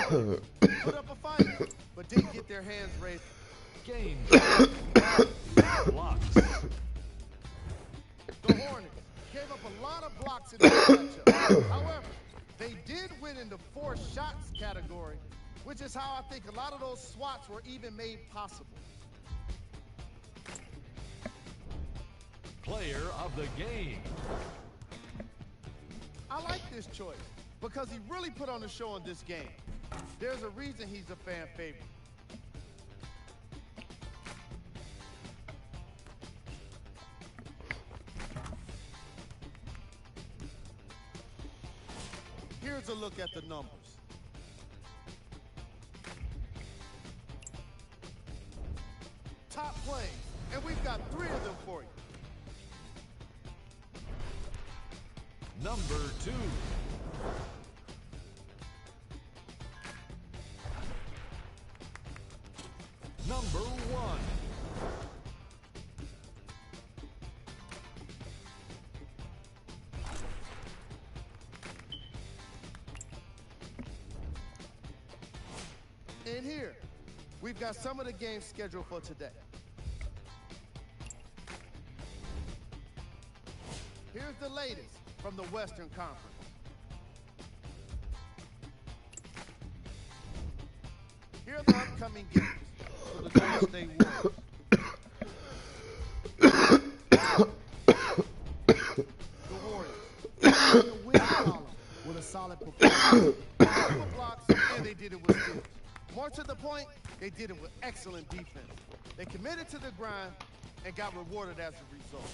Put up a fight, but didn't get their hands raised. Game. Blocks. The Hornets gave up a lot of blocks in this matchup. However, they did win in the forced shots category, which is how I think a lot of those swats were even made possible. Player of the game. I like this choice because he really put on a show in this game. There's a reason he's a fan favorite. Here's a look at the numbers. Top plays, and we've got 3 of them for you. Number 2. Number 1. And here, we've got some of the games scheduled for today. Here's the latest from the Western Conference. Here are the upcoming games for the Golden State Warriors. The Warriors in the win column with a solid performance. Couple blocks, and they did it with steals. More to the point, they did it with excellent defense. They committed to the grind and got rewarded as a result.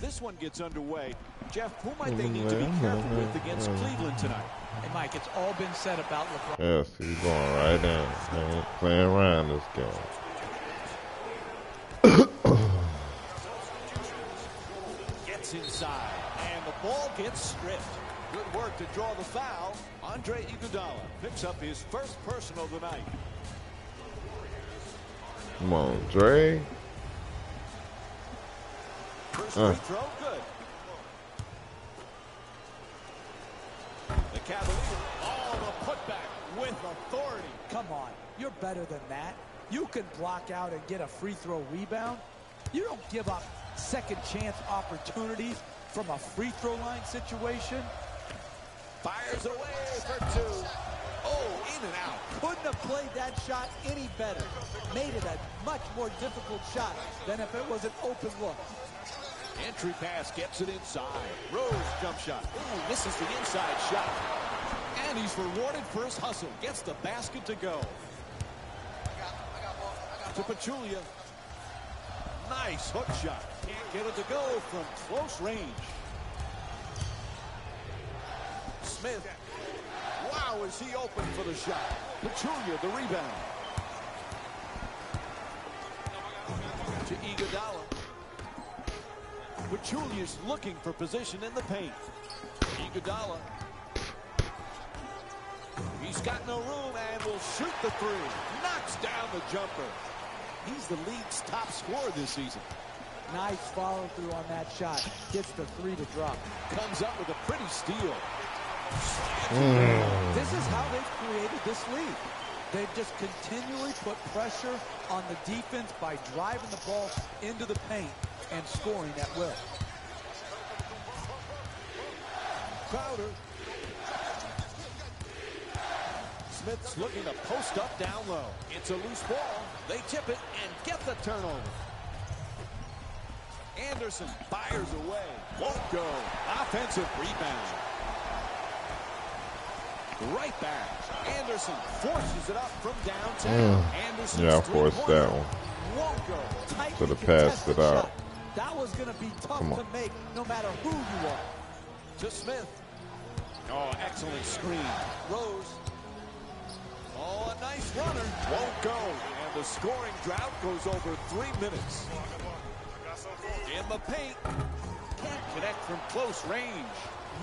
this one gets underway, Jeff, who might they need to be careful with against Cleveland tonight? Hey, Mike, it's all been said about LeBron. Yes, he's going right in. He ain't playing around this game. Gets inside, and the ball gets stripped. Good work to draw the foul. Andre Iguodala picks up his first personal tonight. Come on, Dre. First free throw, good. The Cavaliers, the putback with authority. Come on, you're better than that. You can block out and get a free throw rebound. You don't give up second chance opportunities from a free throw line situation. Fires away for two. Oh, in and out. Couldn't have played that shot any better. Made it a much more difficult shot than if it was an open look. Entry pass gets it inside. Rose jump shot. Ooh, misses the inside shot. And he's rewarded for his hustle. Gets the basket to go. To Pachulia. Nice hook shot. Can't get it to go from close range. Smith. Wow, is he open for the shot. Pachulia, the rebound. To Iguodala. Pachulia's looking for position in the paint. Iguodala. He's got no room and will shoot the three. Knocks down the jumper. He's the league's top scorer this season. Nice follow through on that shot. Gets the three to drop. Comes up with a pretty steal. This is how they've created this league. They've just continually put pressure on the defense by driving the ball into the paint and scoring at will. Crowder. Smith's looking to post up down low. It's a loose ball. They tip it and get the turnover. Anderson fires away. Won't go. Offensive rebound. Right back. Anderson forces it up from downtown. Anderson, yeah, I forced that one. Won't go. Should have passed it out. That was going to be tough to make no matter who you are. To Smith. Oh, excellent screen. Rose. Oh, a nice runner. Won't go. And the scoring drought goes over 3 minutes. In the paint. Can't connect from close range.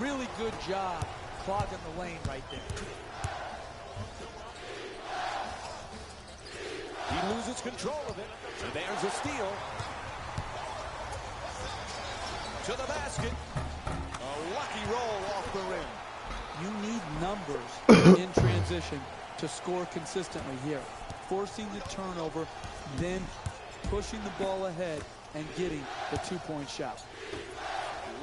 Really good job clogging the lane right there. He loses control of it. And there's a steal. To the basket. A lucky roll off the rim. You need numbers in transition to score consistently here. Forcing the turnover, then pushing the ball ahead and getting the two-point shot.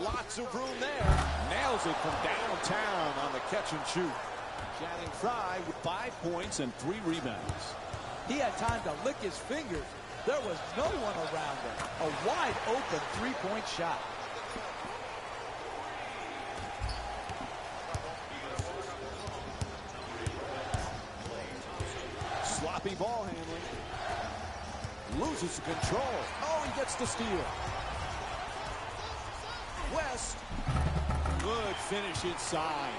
Lots of room there. Nails it from downtown on the catch and shoot. Channing Frye with 5 points and 3 rebounds. He had time to lick his fingers. There was no one around him. A wide open three-point shot. Sloppy ball handling. Loses control. Oh, he gets the steal. West. Good finish inside.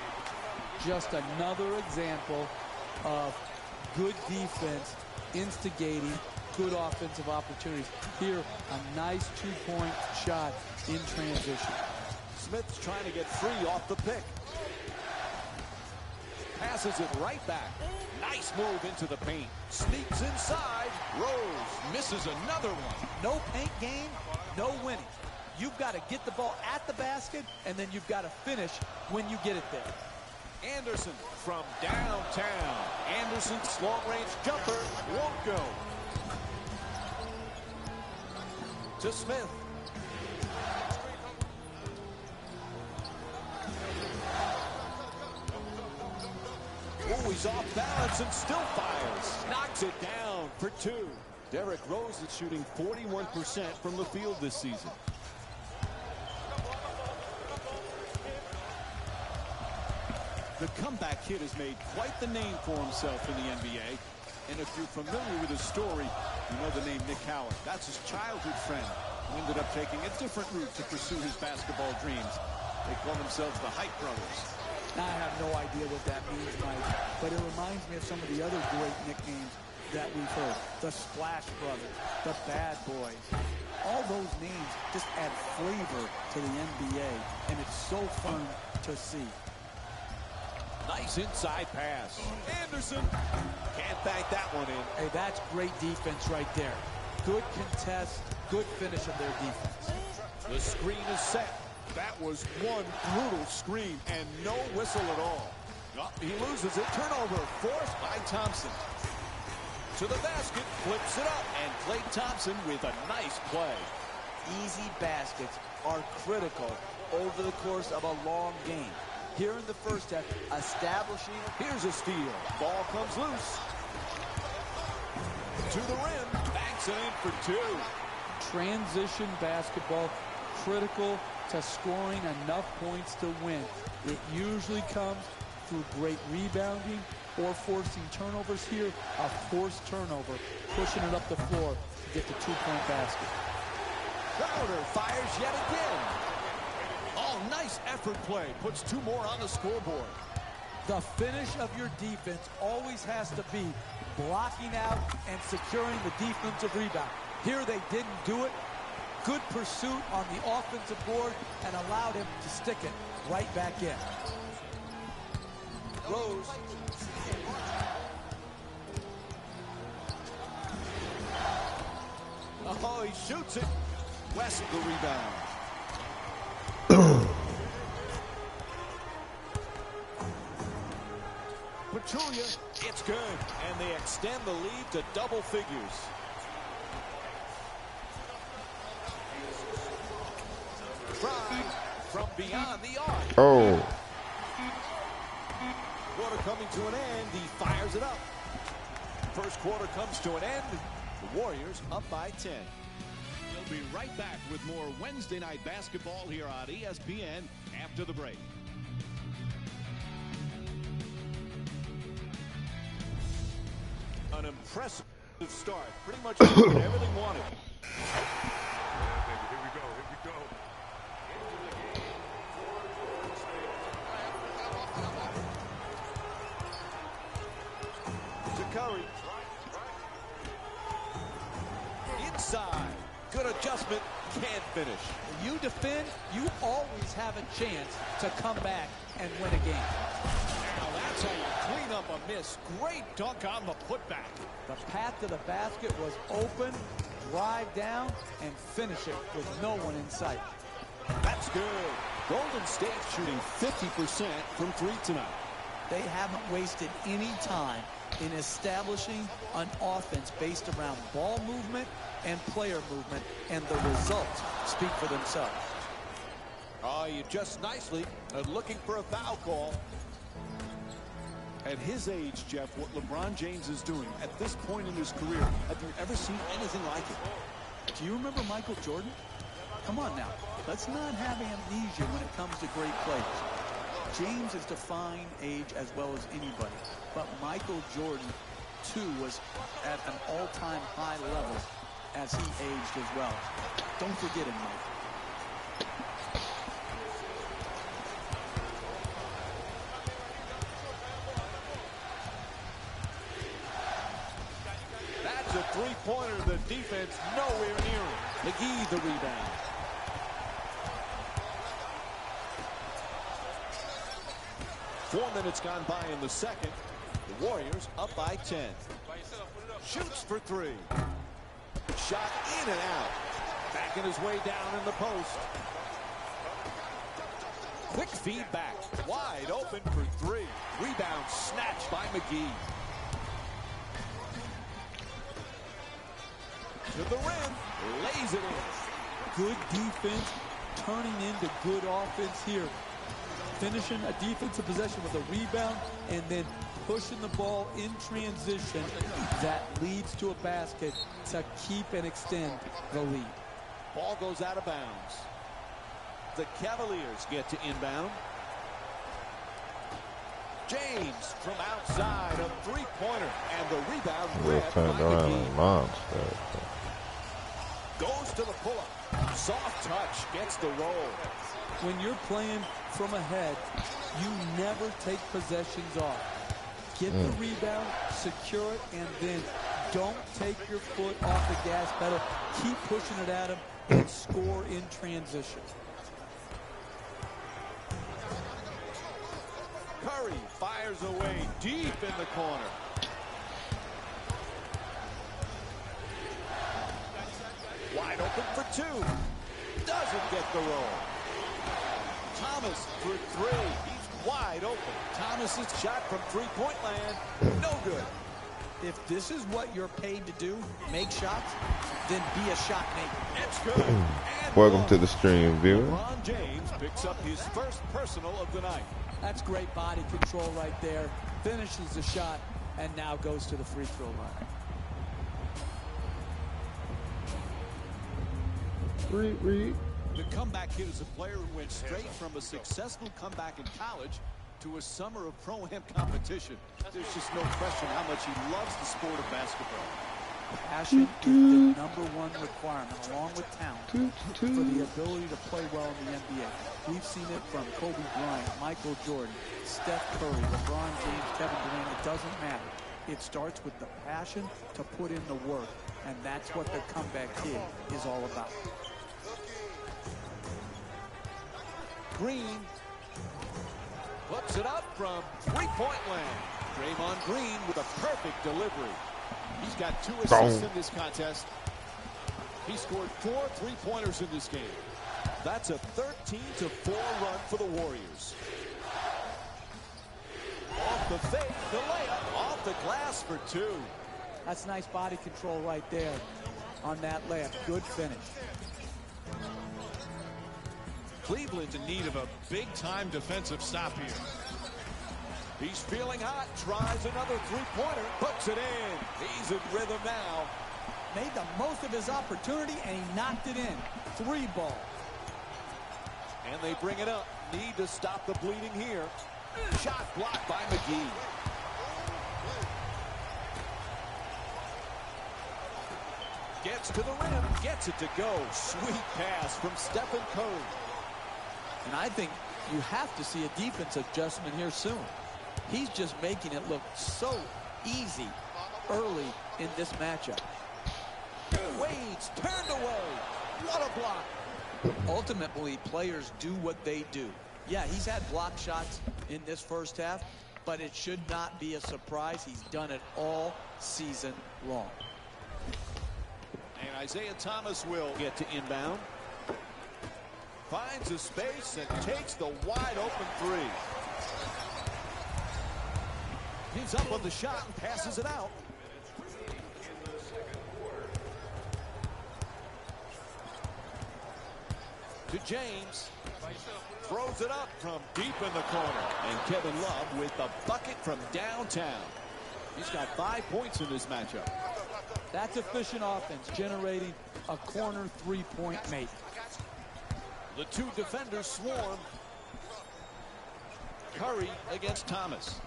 Just another example of good defense instigating good offensive opportunities. Here, a nice two-point shot in transition. Smith's trying to get free off the pick. Passes it right back. Nice move into the paint. Sneaks inside. Rose misses another one. No paint game, no winning. You've got to get the ball at the basket, and then you've got to finish when you get it there. Anderson from downtown. Anderson's long-range jumper won't go. To Smith. Oh, he's off balance and still fires. Knocks it down for 2. Derrick Rose is shooting 41% from the field this season. The comeback kid has made quite the name for himself in the NBA. And if you're familiar with his story, you know the name Nick Howard. That's his childhood friend. who ended up taking a different route to pursue his basketball dreams. They call themselves the Hype Brothers. I have no idea what that means, Mike, but it reminds me of some of the other great nicknames that we've heard. The Splash Brothers, the Bad Boys. All those names just add flavor to the NBA, and it's so fun to see. Nice inside pass. Anderson can't bank that one in. Hey, that's great defense right there. Good contest, good finish of their defense. The screen is set. That was one brutal screen and no whistle at all. Oh, he loses it. Turnover forced by Thompson. To the basket, flips it up, and Klay Thompson with a nice play. Easy baskets are critical over the course of a long game. Here in the first half, establishing. Here's a steal. Ball comes loose. To the rim. Banks it in for two. Transition basketball, critical to scoring enough points to win. It usually comes through great rebounding or forcing turnovers. Here, a forced turnover, pushing it up the floor to get the two-point basket. Crowder fires yet again. Oh, nice effort play. Puts two more on the scoreboard. The finish of your defense always has to be blocking out and securing the defensive rebound. Here they didn't do it. Good pursuit on the offensive board and allowed him to stick it right back in. Rose. Oh, he shoots it. West the rebound. Pachulia, it's good. And they extend the lead to double figures. Try from beyond the arc. Oh. Quarter coming to an end. He fires it up. First quarter comes to an end. The Warriors up by 10. We'll be right back with more Wednesday night basketball here on ESPN after the break. An impressive start. Pretty much everything wanted. Here we go. Here we go. To Curry. Inside. Good adjustment. Can't finish. When you defend, you always have a chance to come back and win a game. Now that's how you clean up a miss. Great dunk on the putback. The path to the basket was open, drive down, and finish it with no one in sight. That's good. Golden State shooting 50% from three tonight. They haven't wasted any time in establishing an offense based around ball movement and player movement, and the results speak for themselves. Oh, you just nicely looking for a foul call. At his age, Jeff, what LeBron James is doing at this point in his career, have you ever seen anything like it? Do you remember Michael Jordan? Come on now. Let's not have amnesia when it comes to great players. James is defying age as well as anybody. But Michael Jordan, too, was at an all-time high level as he aged as well. Don't forget him, Mike. That's a three-pointer. The defense nowhere near it. McGee the rebound. Four minutes gone by in the second. The Warriors up by 10. Shoots for three. Shot in and out. Backing his way down in the post. Quick feedback. Wide open for three. Rebound snatched by McGee. To the rim. Lays it in. Good defense turning into good offense here. Finishing a defensive possession with a rebound and then pushing the ball in transition that leads to a basket to keep and extend the lead. Ball goes out of bounds. The Cavaliers get to inbound. James from outside, a three-pointer, and the rebound grabbed by McGee. Goes to the pull-up. Soft touch gets the roll. When you're playing from ahead, you never take possessions off. Get the rebound, secure it, and then don't take your foot off the gas pedal. Keep pushing it at him and score in transition. Curry fires away deep in the corner. Wide open for two. Doesn't get the roll. Thomas for three. He's wide open. Thomas's shot from three-point land. No good. If this is what you're paid to do, make shots, then be a shot maker. It's good. And Welcome to the stream, viewer. LeBron James picks up his first personal of the night. That's great body control right there. Finishes the shot and now goes to the free throw line. Read. The comeback kid is a player who went straight from a successful comeback in college to a summer of pro-am competition. There's just no question how much he loves the sport of basketball. Passion is the #1 requirement, along with talent, for the ability to play well in the NBA. We've seen it from Kobe Bryant, Michael Jordan, Steph Curry, LeBron James, Kevin Durant. It doesn't matter. It starts with the passion to put in the work, and that's what the comeback kid is all about. Green puts it up from three-point land. Draymond Green with a perfect delivery. He's got 2 assists in this contest. He scored 4 three-pointers in this game. That's a 13-4 run for the Warriors. Off the fake, the layup, off the glass for 2. That's nice body control right there on that layup. Good finish. Cleveland's in need of a big-time defensive stop here. He's feeling hot, tries another three-pointer, puts it in. He's in rhythm now. Made the most of his opportunity, and he knocked it in. 3 ball. And they bring it up. Need to stop the bleeding here. Shot blocked by McGee. Gets to the rim, gets it to go. Sweet pass from Stephen Curry. And I think you have to see a defense adjustment here soon. He's just making it look so easy early in this matchup. Wade's turned away. What a block. Ultimately, players do what they do. Yeah, he's had block shots in this first half, but it should not be a surprise. He's done it all season long. And Isaiah Thomas will get to inbound. Finds a space and takes the wide open three. He's up on the shot and passes it out. To James. Throws it up from deep in the corner. And Kevin Love with the bucket from downtown. He's got 5 points in this matchup. That's efficient offense, generating a corner three-point make. The 2 defenders swarm. Curry against Thomas.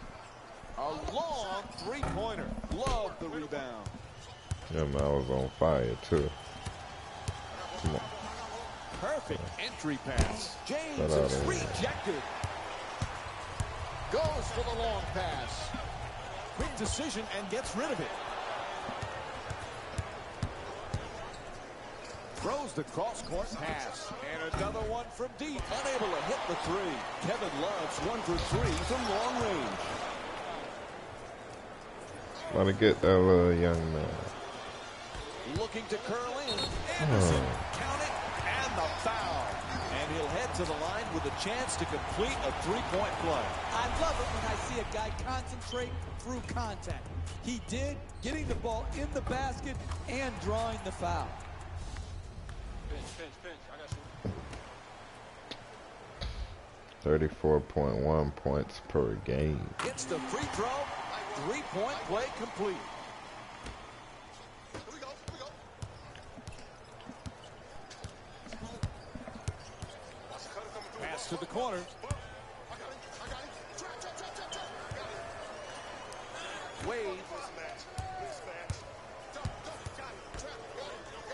A long three-pointer. Love the rebound. Yeah, man, I was on fire, too. Come on. Perfect entry pass. James Get out is of here. rejected. Goes for the long pass. Quick decision and gets rid of it. Throws the cross-court pass. And another one from deep. Unable to hit the three. Kevin Love's 1 for 3 from long range. About to get that little young man. Looking to curl in. Anderson, count it, and the foul. And he'll head to the line with a chance to complete a three-point play. I love it when I see a guy concentrate through contact. He did, getting the ball in the basket and drawing the foul. Pinch. I got you. 34.1 points per game. It's the free throw. Three-point play complete. Here we go. Pass to the corner. I got it. Trap. Wade Mismatch. Got it. Trap.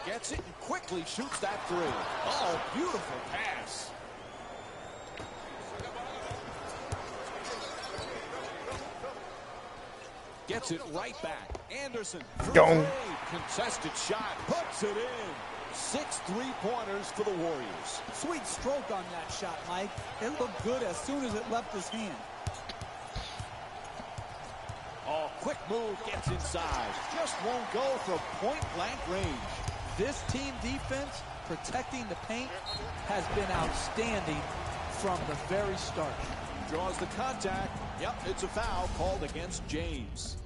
Gets it and quickly shoots that three. Oh, beautiful pass. Gets it right back. Anderson. Gone. Contested shot. Puts it in. 6 3-pointers for the Warriors. Sweet stroke on that shot, Mike. It looked good as soon as it left his hand. Oh, quick move, gets inside. Just won't go from point-blank range. This team defense, protecting the paint, has been outstanding from the very start. Draws the contact. Yep, it's a foul called against James.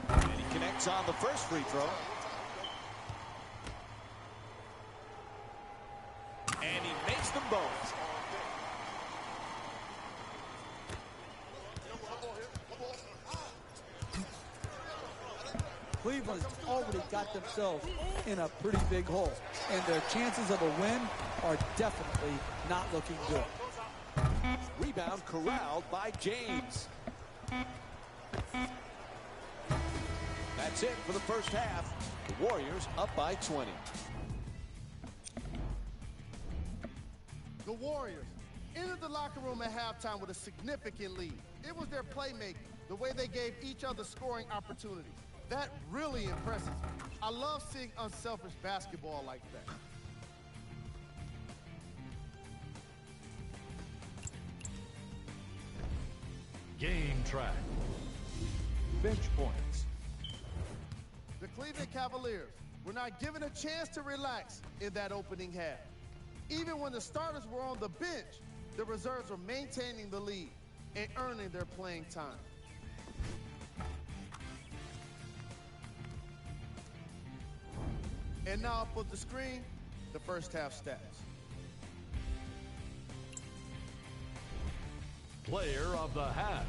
And he connects on the first free throw. And he makes them both. Cleveland's already got themselves in a pretty big hole, and their chances of a win are definitely not looking good. Rebound corralled by James. That's it for the first half. The Warriors up by 20. The Warriors entered the locker room at halftime with a significant lead. It was their playmaking, the way they gave each other scoring opportunities. That really impresses me. I love seeing unselfish basketball like that. Game track. Bench points. The Cleveland Cavaliers were not given a chance to relax in that opening half. Even when the starters were on the bench, the reserves were maintaining the lead and earning their playing time. And now up on the screen, the first half stats. Player of the half.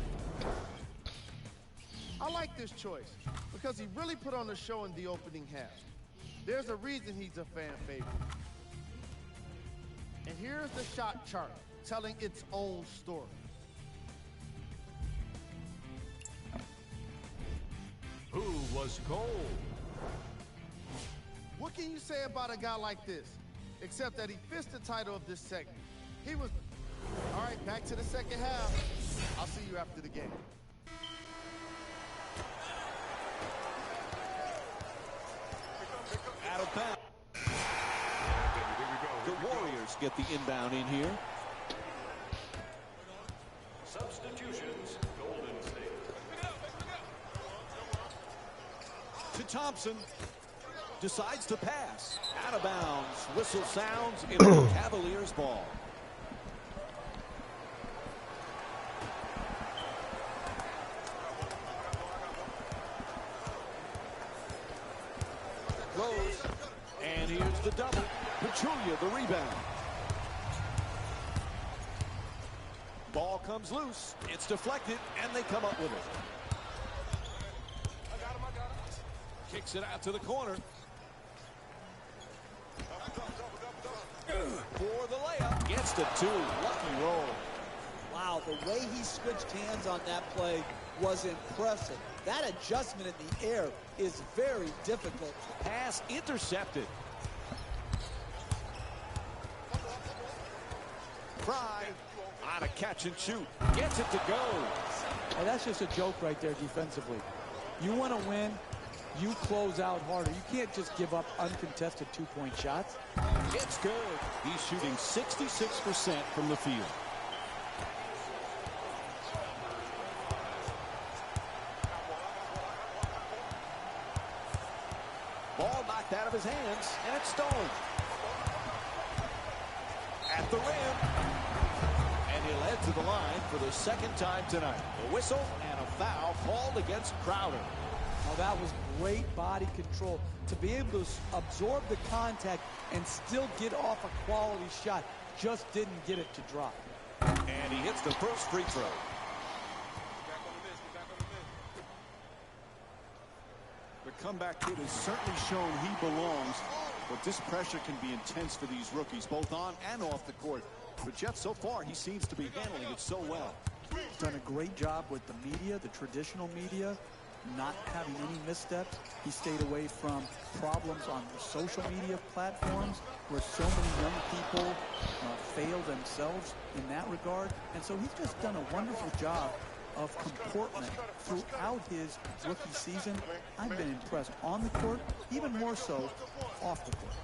I like this choice because he really put on a show in the opening half. There's a reason he's a fan favorite. And here's the shot chart telling its own story. Who was cold? What can you say about a guy like this? Except that he fits the title of this segment. He was... All right, back to the second half. I'll see you after the game. Out of bounds. The Warriors get the inbound in here. Substitutions, Golden State. To Thompson. Decides to pass. Out of bounds. Whistle sounds. It's the Cavaliers ball. Rose. And here's the double. Pachulia the rebound. Ball comes loose. It's deflected, and they come up with it. Kicks it out to the corner. For the layup. Gets the two. Lucky roll. Wow, the way he switched hands on that play was impressive. That adjustment in the air is very difficult. Pass intercepted. Fry on a catch and shoot. Gets it to go. Oh, that's just a joke right there defensively. You want to win, you close out harder. You can't just give up uncontested two-point shots. It's good. He's shooting 66% from the field. Ball knocked out of his hands, and it's stolen. At the rim. And he'll head to the line for the second time tonight. A whistle and a foul called against Crowder. Oh, that was great body control to be able to absorb the contact and still get off a quality shot. Just didn't get it to drop. And he hits the first free throw. The comeback kid has certainly shown he belongs, but this pressure can be intense for these rookies, both on and off the court. But Jeff, so far, he seems to be handling it so well. done a great job with the media, the traditional media, not having any missteps. He stayed away from problems on the social media platforms where so many young people fail themselves in that regard. And so he's just done a wonderful job of comportment throughout his rookie season. I've been impressed on the court, even more so off the court.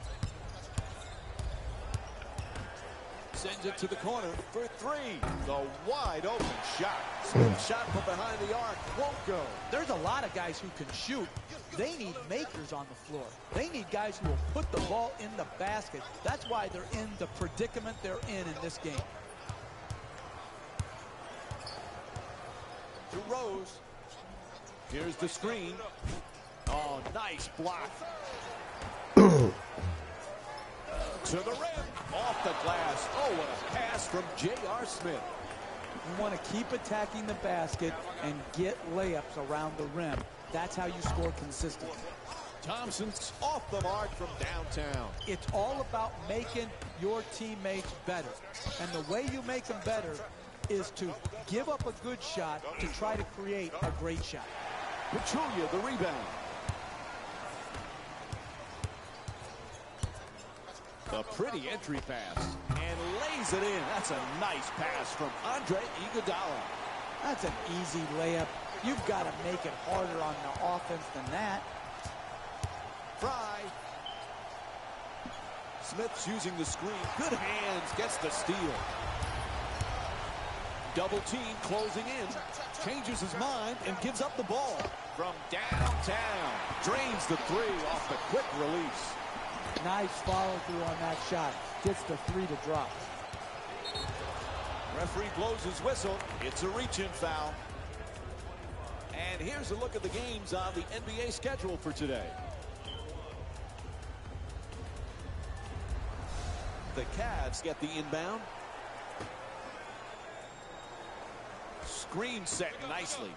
Sends it to the corner for three. The wide open shot. Smith shot from behind the arc. Won't go. There's a lot of guys who can shoot. They need makers on the floor. They need guys who will put the ball in the basket. That's why they're in the predicament they're in this game. To Rose. Here's the screen. Oh, nice block. To the rim. Off the glass. Oh, what a pass from J.R. Smith. You want to keep attacking the basket and get layups around the rim. That's how you score consistently. Thompson's off the mark from downtown. It's all about making your teammates better. And the way you make them better is to give up a good shot to try to create a great shot. Pachulia, the rebound. A pretty entry pass. And lays it in. That's a nice pass from Andre Iguodala. That's an easy layup. You've got to make it harder on the offense than that. Fry. Smith's using the screen. Good hands. Gets the steal. Double team closing in. Changes his mind and gives up the ball. From downtown. Drains the three off the quick release. Nice follow through on that shot. Gets the three to drop. Referee blows his whistle. It's a reach-in foul. And here's a look at the games on the NBA schedule for today. The Cavs get the inbound. Screen set nicely.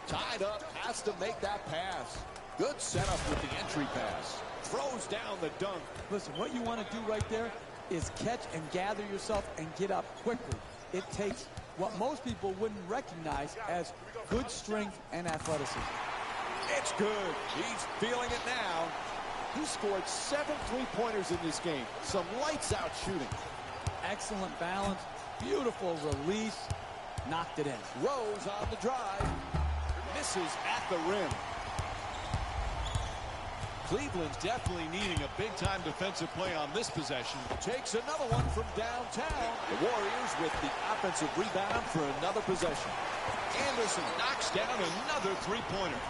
Tied up, has to make that pass. Good setup with the entry pass. Throws down the dunk. Listen, what you want to do right there is catch and gather yourself and get up quickly. It takes what most people wouldn't recognize as good strength and athleticism. It's good. He's feeling it now. He scored 7 three-pointers in this game. Some lights-out shooting. Excellent balance. Beautiful release. Knocked it in. Rose on the drive. Misses at the rim. Cleveland's definitely needing a big-time defensive play on this possession. Takes another one from downtown. The Warriors with the offensive rebound for another possession. Anderson knocks down another three-pointer.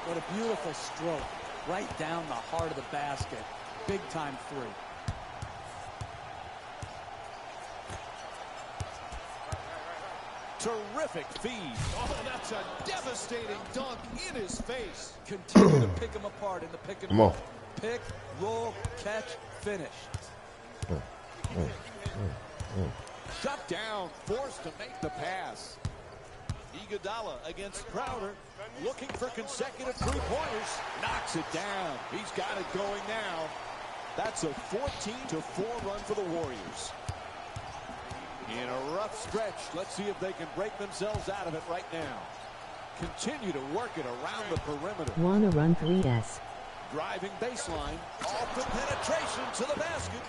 What a beautiful stroke. Right down the heart of the basket. Big-time three. Terrific feed. Oh, that's a devastating dunk in his face. Continue to pick them apart in the pick and roll. Pick, roll, catch, finish. Shut down, forced to make the pass. Iguodala against Crowder, looking for consecutive three-pointers. Knocks it down. He's got it going now. That's a 14-4 run for the Warriors. In a rough stretch, let's see if they can break themselves out of it right now. Continue to work it around the perimeter. Wanna run 3S. Driving baseline, off the penetration to the basket.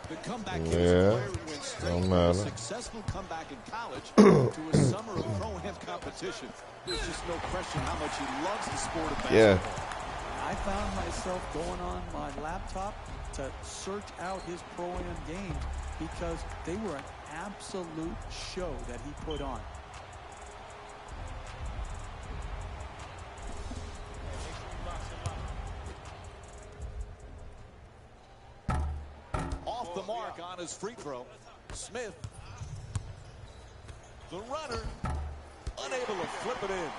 The comeback kid is a player who went straight from a successful comeback in college to a summer of pro-am competition. There's just no question how much he loves the sport of basketball. Yeah. I found myself going on my laptop to search out his pro-am games because they were an absolute show that he put on. Off the mark on his free throw. Smith, the runner, unable to flip it in.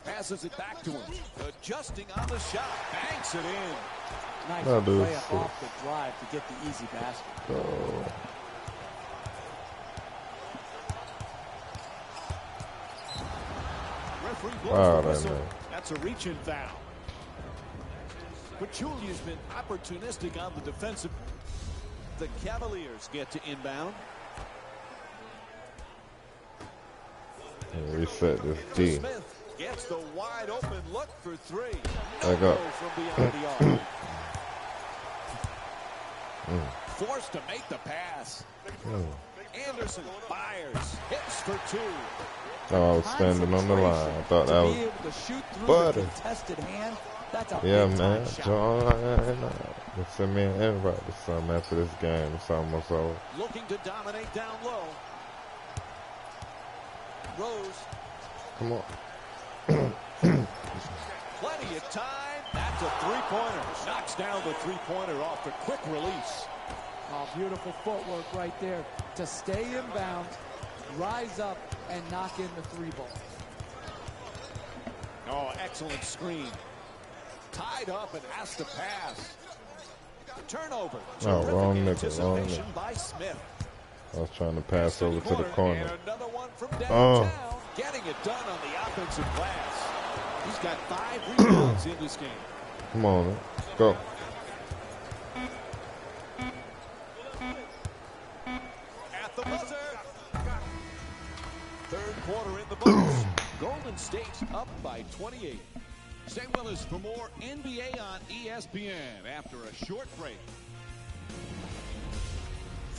Passes it back to him. Adjusting on the shot. Banks it in. Nice I'll do play it. up off the drive to get the easy basket. Oh. Referee blows Wow, the that whistle. man. That's a reach-in foul. Pachulia's been opportunistic on the defensive. The Cavaliers get to inbound. And reset this D. Smith gets the wide open look for three. Back up. From beyond the arc. Forced to make the pass. Anderson fires, hits for two. Oh, I was standing on the line. I thought that to was be able to shoot through butter. the contested hand. That's a Yeah, big man. time shot. John, they send me an invite to something after this game. It's almost over. Looking to dominate down low. Rose, Come on. plenty of time. That's a three-pointer. Knocks down the three-pointer off the quick release. Oh, beautiful footwork right there to stay in bounds, rise up, and knock in the three ball. Oh, excellent screen. Tied up and has to pass. Turnover. Oh, wrong nigga, Anticipation by Smith. I was trying to pass over to the corner. And another one from downtown. Oh. Getting it done on the offensive glass. He's got 5 rebounds in this game. Come on, man. Go. At the buzzer. Third quarter in the books. Golden State up by 28. Stay with us for more NBA on ESPN after a short break.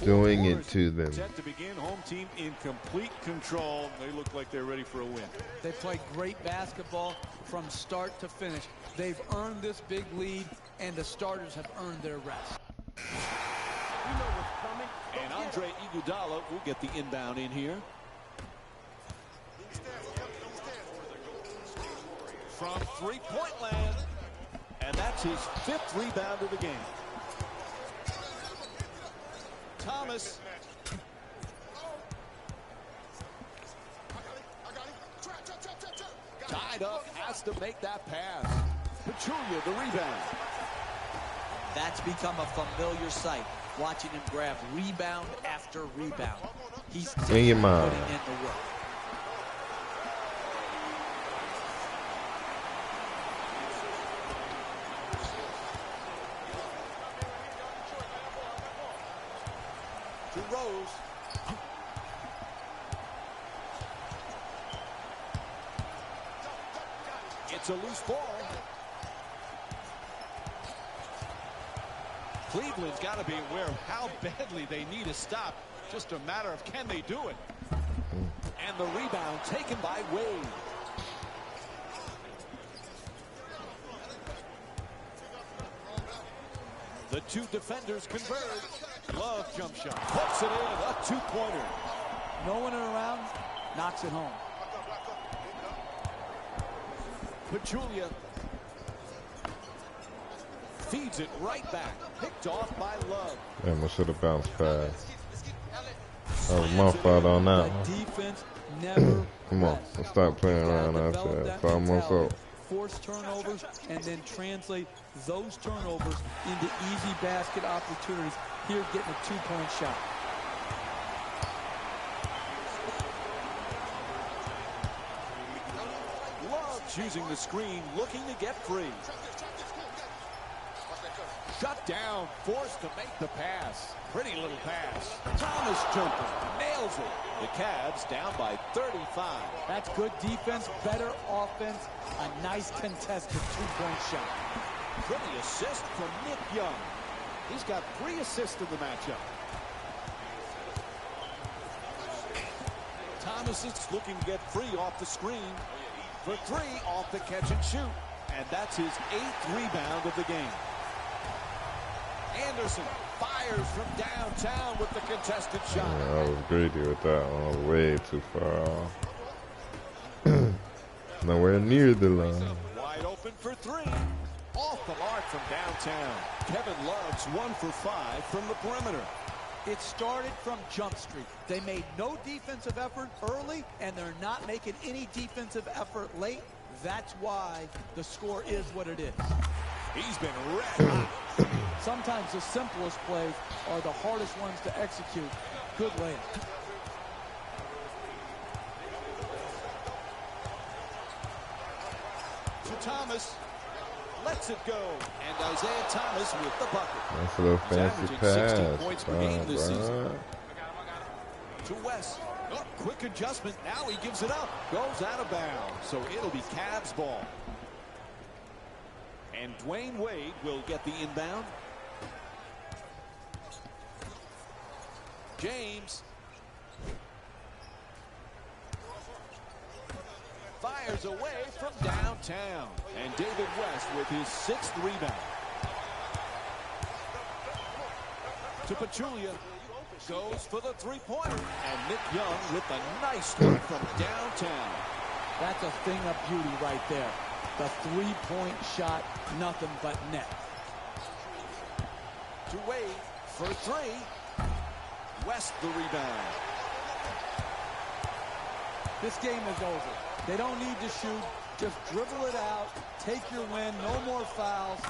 Doing it to them. Set to begin. Home team in complete control. They look like they're ready for a win. They play great basketball from start to finish. They've earned this big lead, and the starters have earned their rest. And Andre Iguodala will get the inbound in here. From three-point land. And that's his 5th rebound of the game. Thomas. Tied up, has to make that pass. Pachulia, the rebound. That's become a familiar sight, watching him grab rebound after rebound. He's In your mind. putting in the work. To Rose. It's a loose ball. Cleveland's got to be aware of how badly they need a stop. Just a matter of can they do it. And the rebound taken by Wade. The two defenders converge. Love jump shot. Puts it in. A two-pointer. No one around, knocks it home. Pachulia feeds it right back. Picked off by Love. Damn, I should have bounced fast. That was my fault on that one. The defense never Come on, rests. let's start playing Gotta around after develop that. It's that almost mentality, over. force turnovers, and then translate those turnovers into easy basket opportunities. Here, getting a two-point shot. Love using the screen, looking to get free. Shut down, forced to make the pass. Pretty little pass. Thomas jumping, nails it. The Cavs down by 35. That's good defense, better offense, a nice contested two-point shot. Pretty assist from Nick Young. He's got 3 assists in the matchup. Thomas is looking to get free off the screen. For 3 off the catch and shoot. And that's his 8th rebound of the game. Anderson fires from downtown with the contested shot. Yeah, I was greedy with that one. I was way too far off. Nowhere near the line. Wide open for 3. Off the mark from downtown. Kevin Love's 1 for 5 from the perimeter. It started from Jump Street. They made no defensive effort early, and they're not making any defensive effort late. That's why the score is what it is. He's been red hot. Sometimes the simplest plays are the hardest ones to execute. Good layup. To Thomas. Lets it go. And Isaiah Thomas with the bucket. That's a little He's fancy averaging 16 pass. points per game this Bruh. season. To West. Oh, quick adjustment. Now he gives it up. Goes out of bounds. So it'll be Cavs ball. And Dwayne Wade will get the inbound. James. Fires away from downtown. And David West with his 6th rebound. To Pachulia. Goes for the three-pointer. And Nick Young with a nice stroke from downtown. That's a thing of beauty right there. The three-point shot, nothing but net. To Wade for three. West the rebound. This game is over. They don't need to shoot. Just dribble it out. Take your win. No more fouls.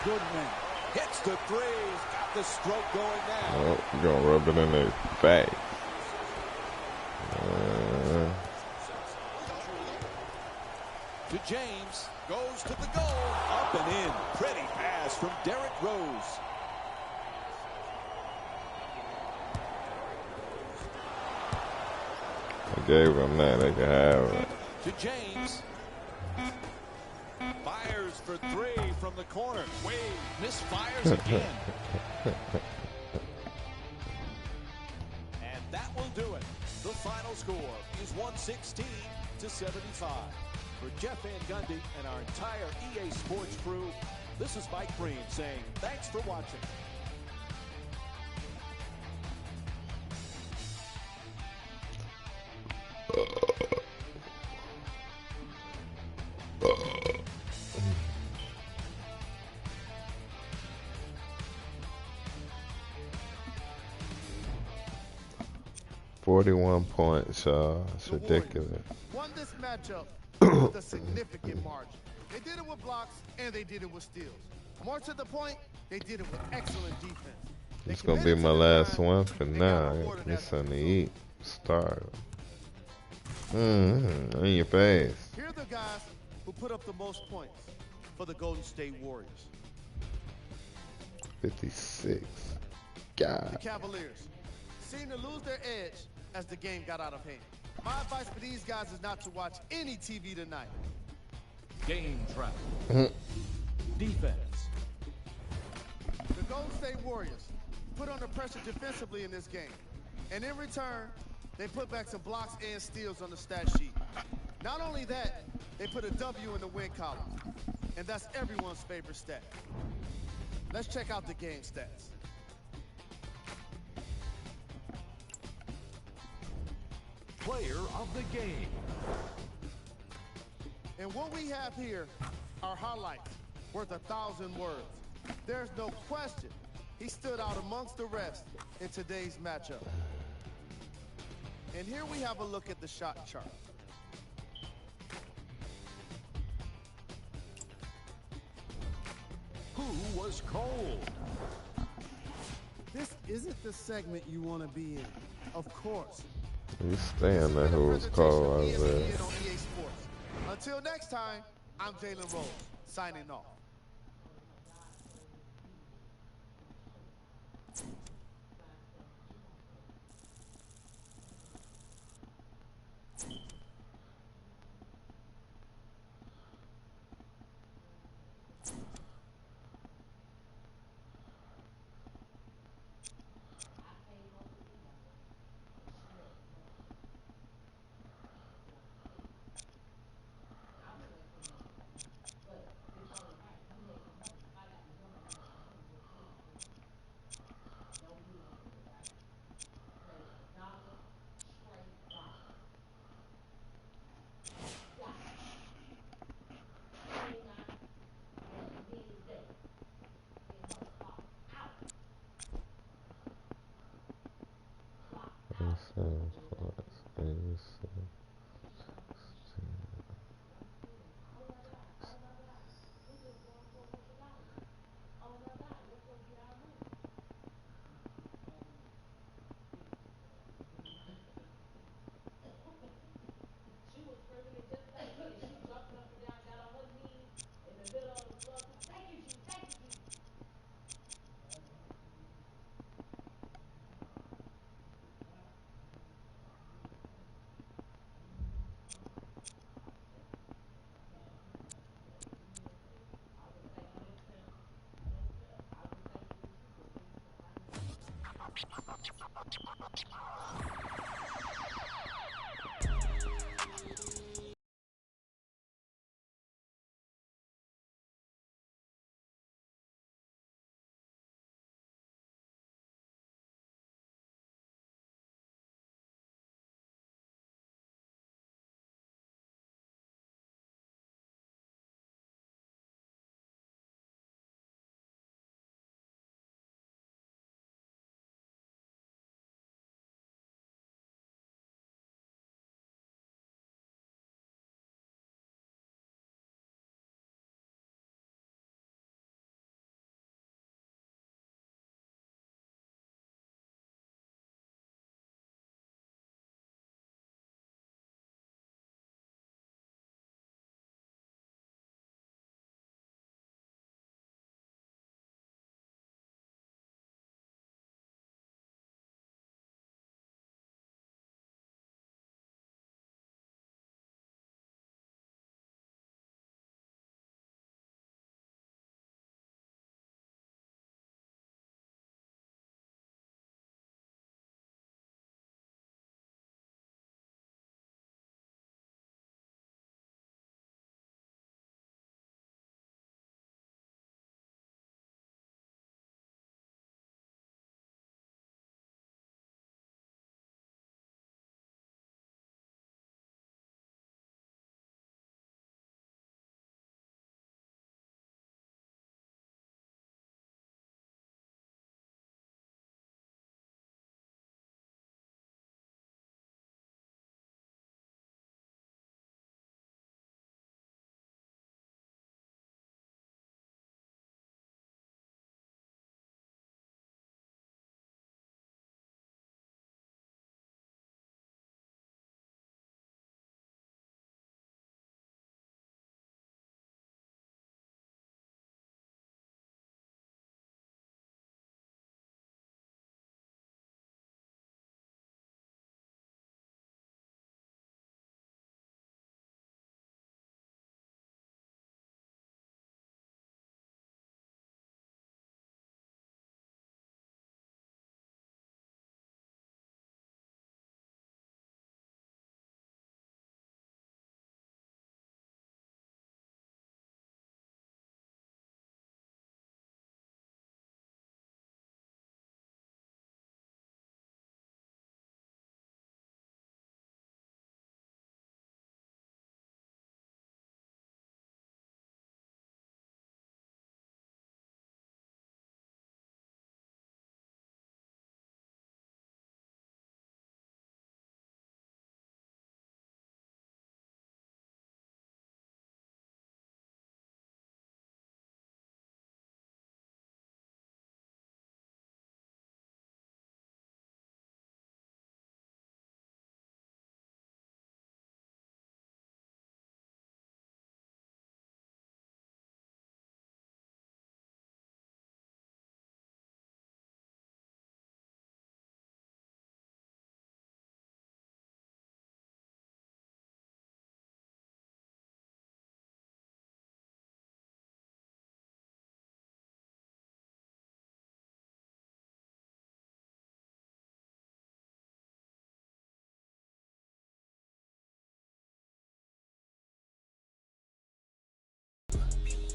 Good win. Hits the three. Got the stroke going now. Oh, you're going to rub it in their face. To James. Goes to the goal. Up and in. Pretty pass from Derrick Rose. I gave them that. They could have it. To James. Fires for three from the corner. Wade misfires again. And that will do it. The final score is 116 to 75. For Jeff Van Gundy and our entire EA Sports crew, this is Mike Breen saying thanks for watching. "41 points, y'all. It's ridiculous." Won this matchup with a significant margin. They did it with blocks and they did it with steals. More to the point, they did it with excellent defense. It's gonna be my last one for now. I got me something to eat. Start. In your face. Here are the guys who put up the most points for the Golden State Warriors. 56. The God. Cavaliers seemed to lose their edge as the game got out of hand. My advice for these guys is not to watch any TV tonight. Game trap. Defense. The Golden State Warriors put under pressure defensively in this game. And in return, they put back some blocks and steals on the stat sheet. Not only that, they put a W in the win column. And that's everyone's favorite stat. Let's check out the game stats. Player of the game. And what we have here are highlights worth 1,000 words. There's no question he stood out amongst the rest in today's matchup. And here we have a look at the shot chart. Who was cold? This isn't the segment you want to be in, of course. You staying there who was called out there. ESPN on EA Sports. Until next time, I'm Jalen Rose, signing off.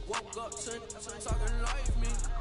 Woke up to talking like me.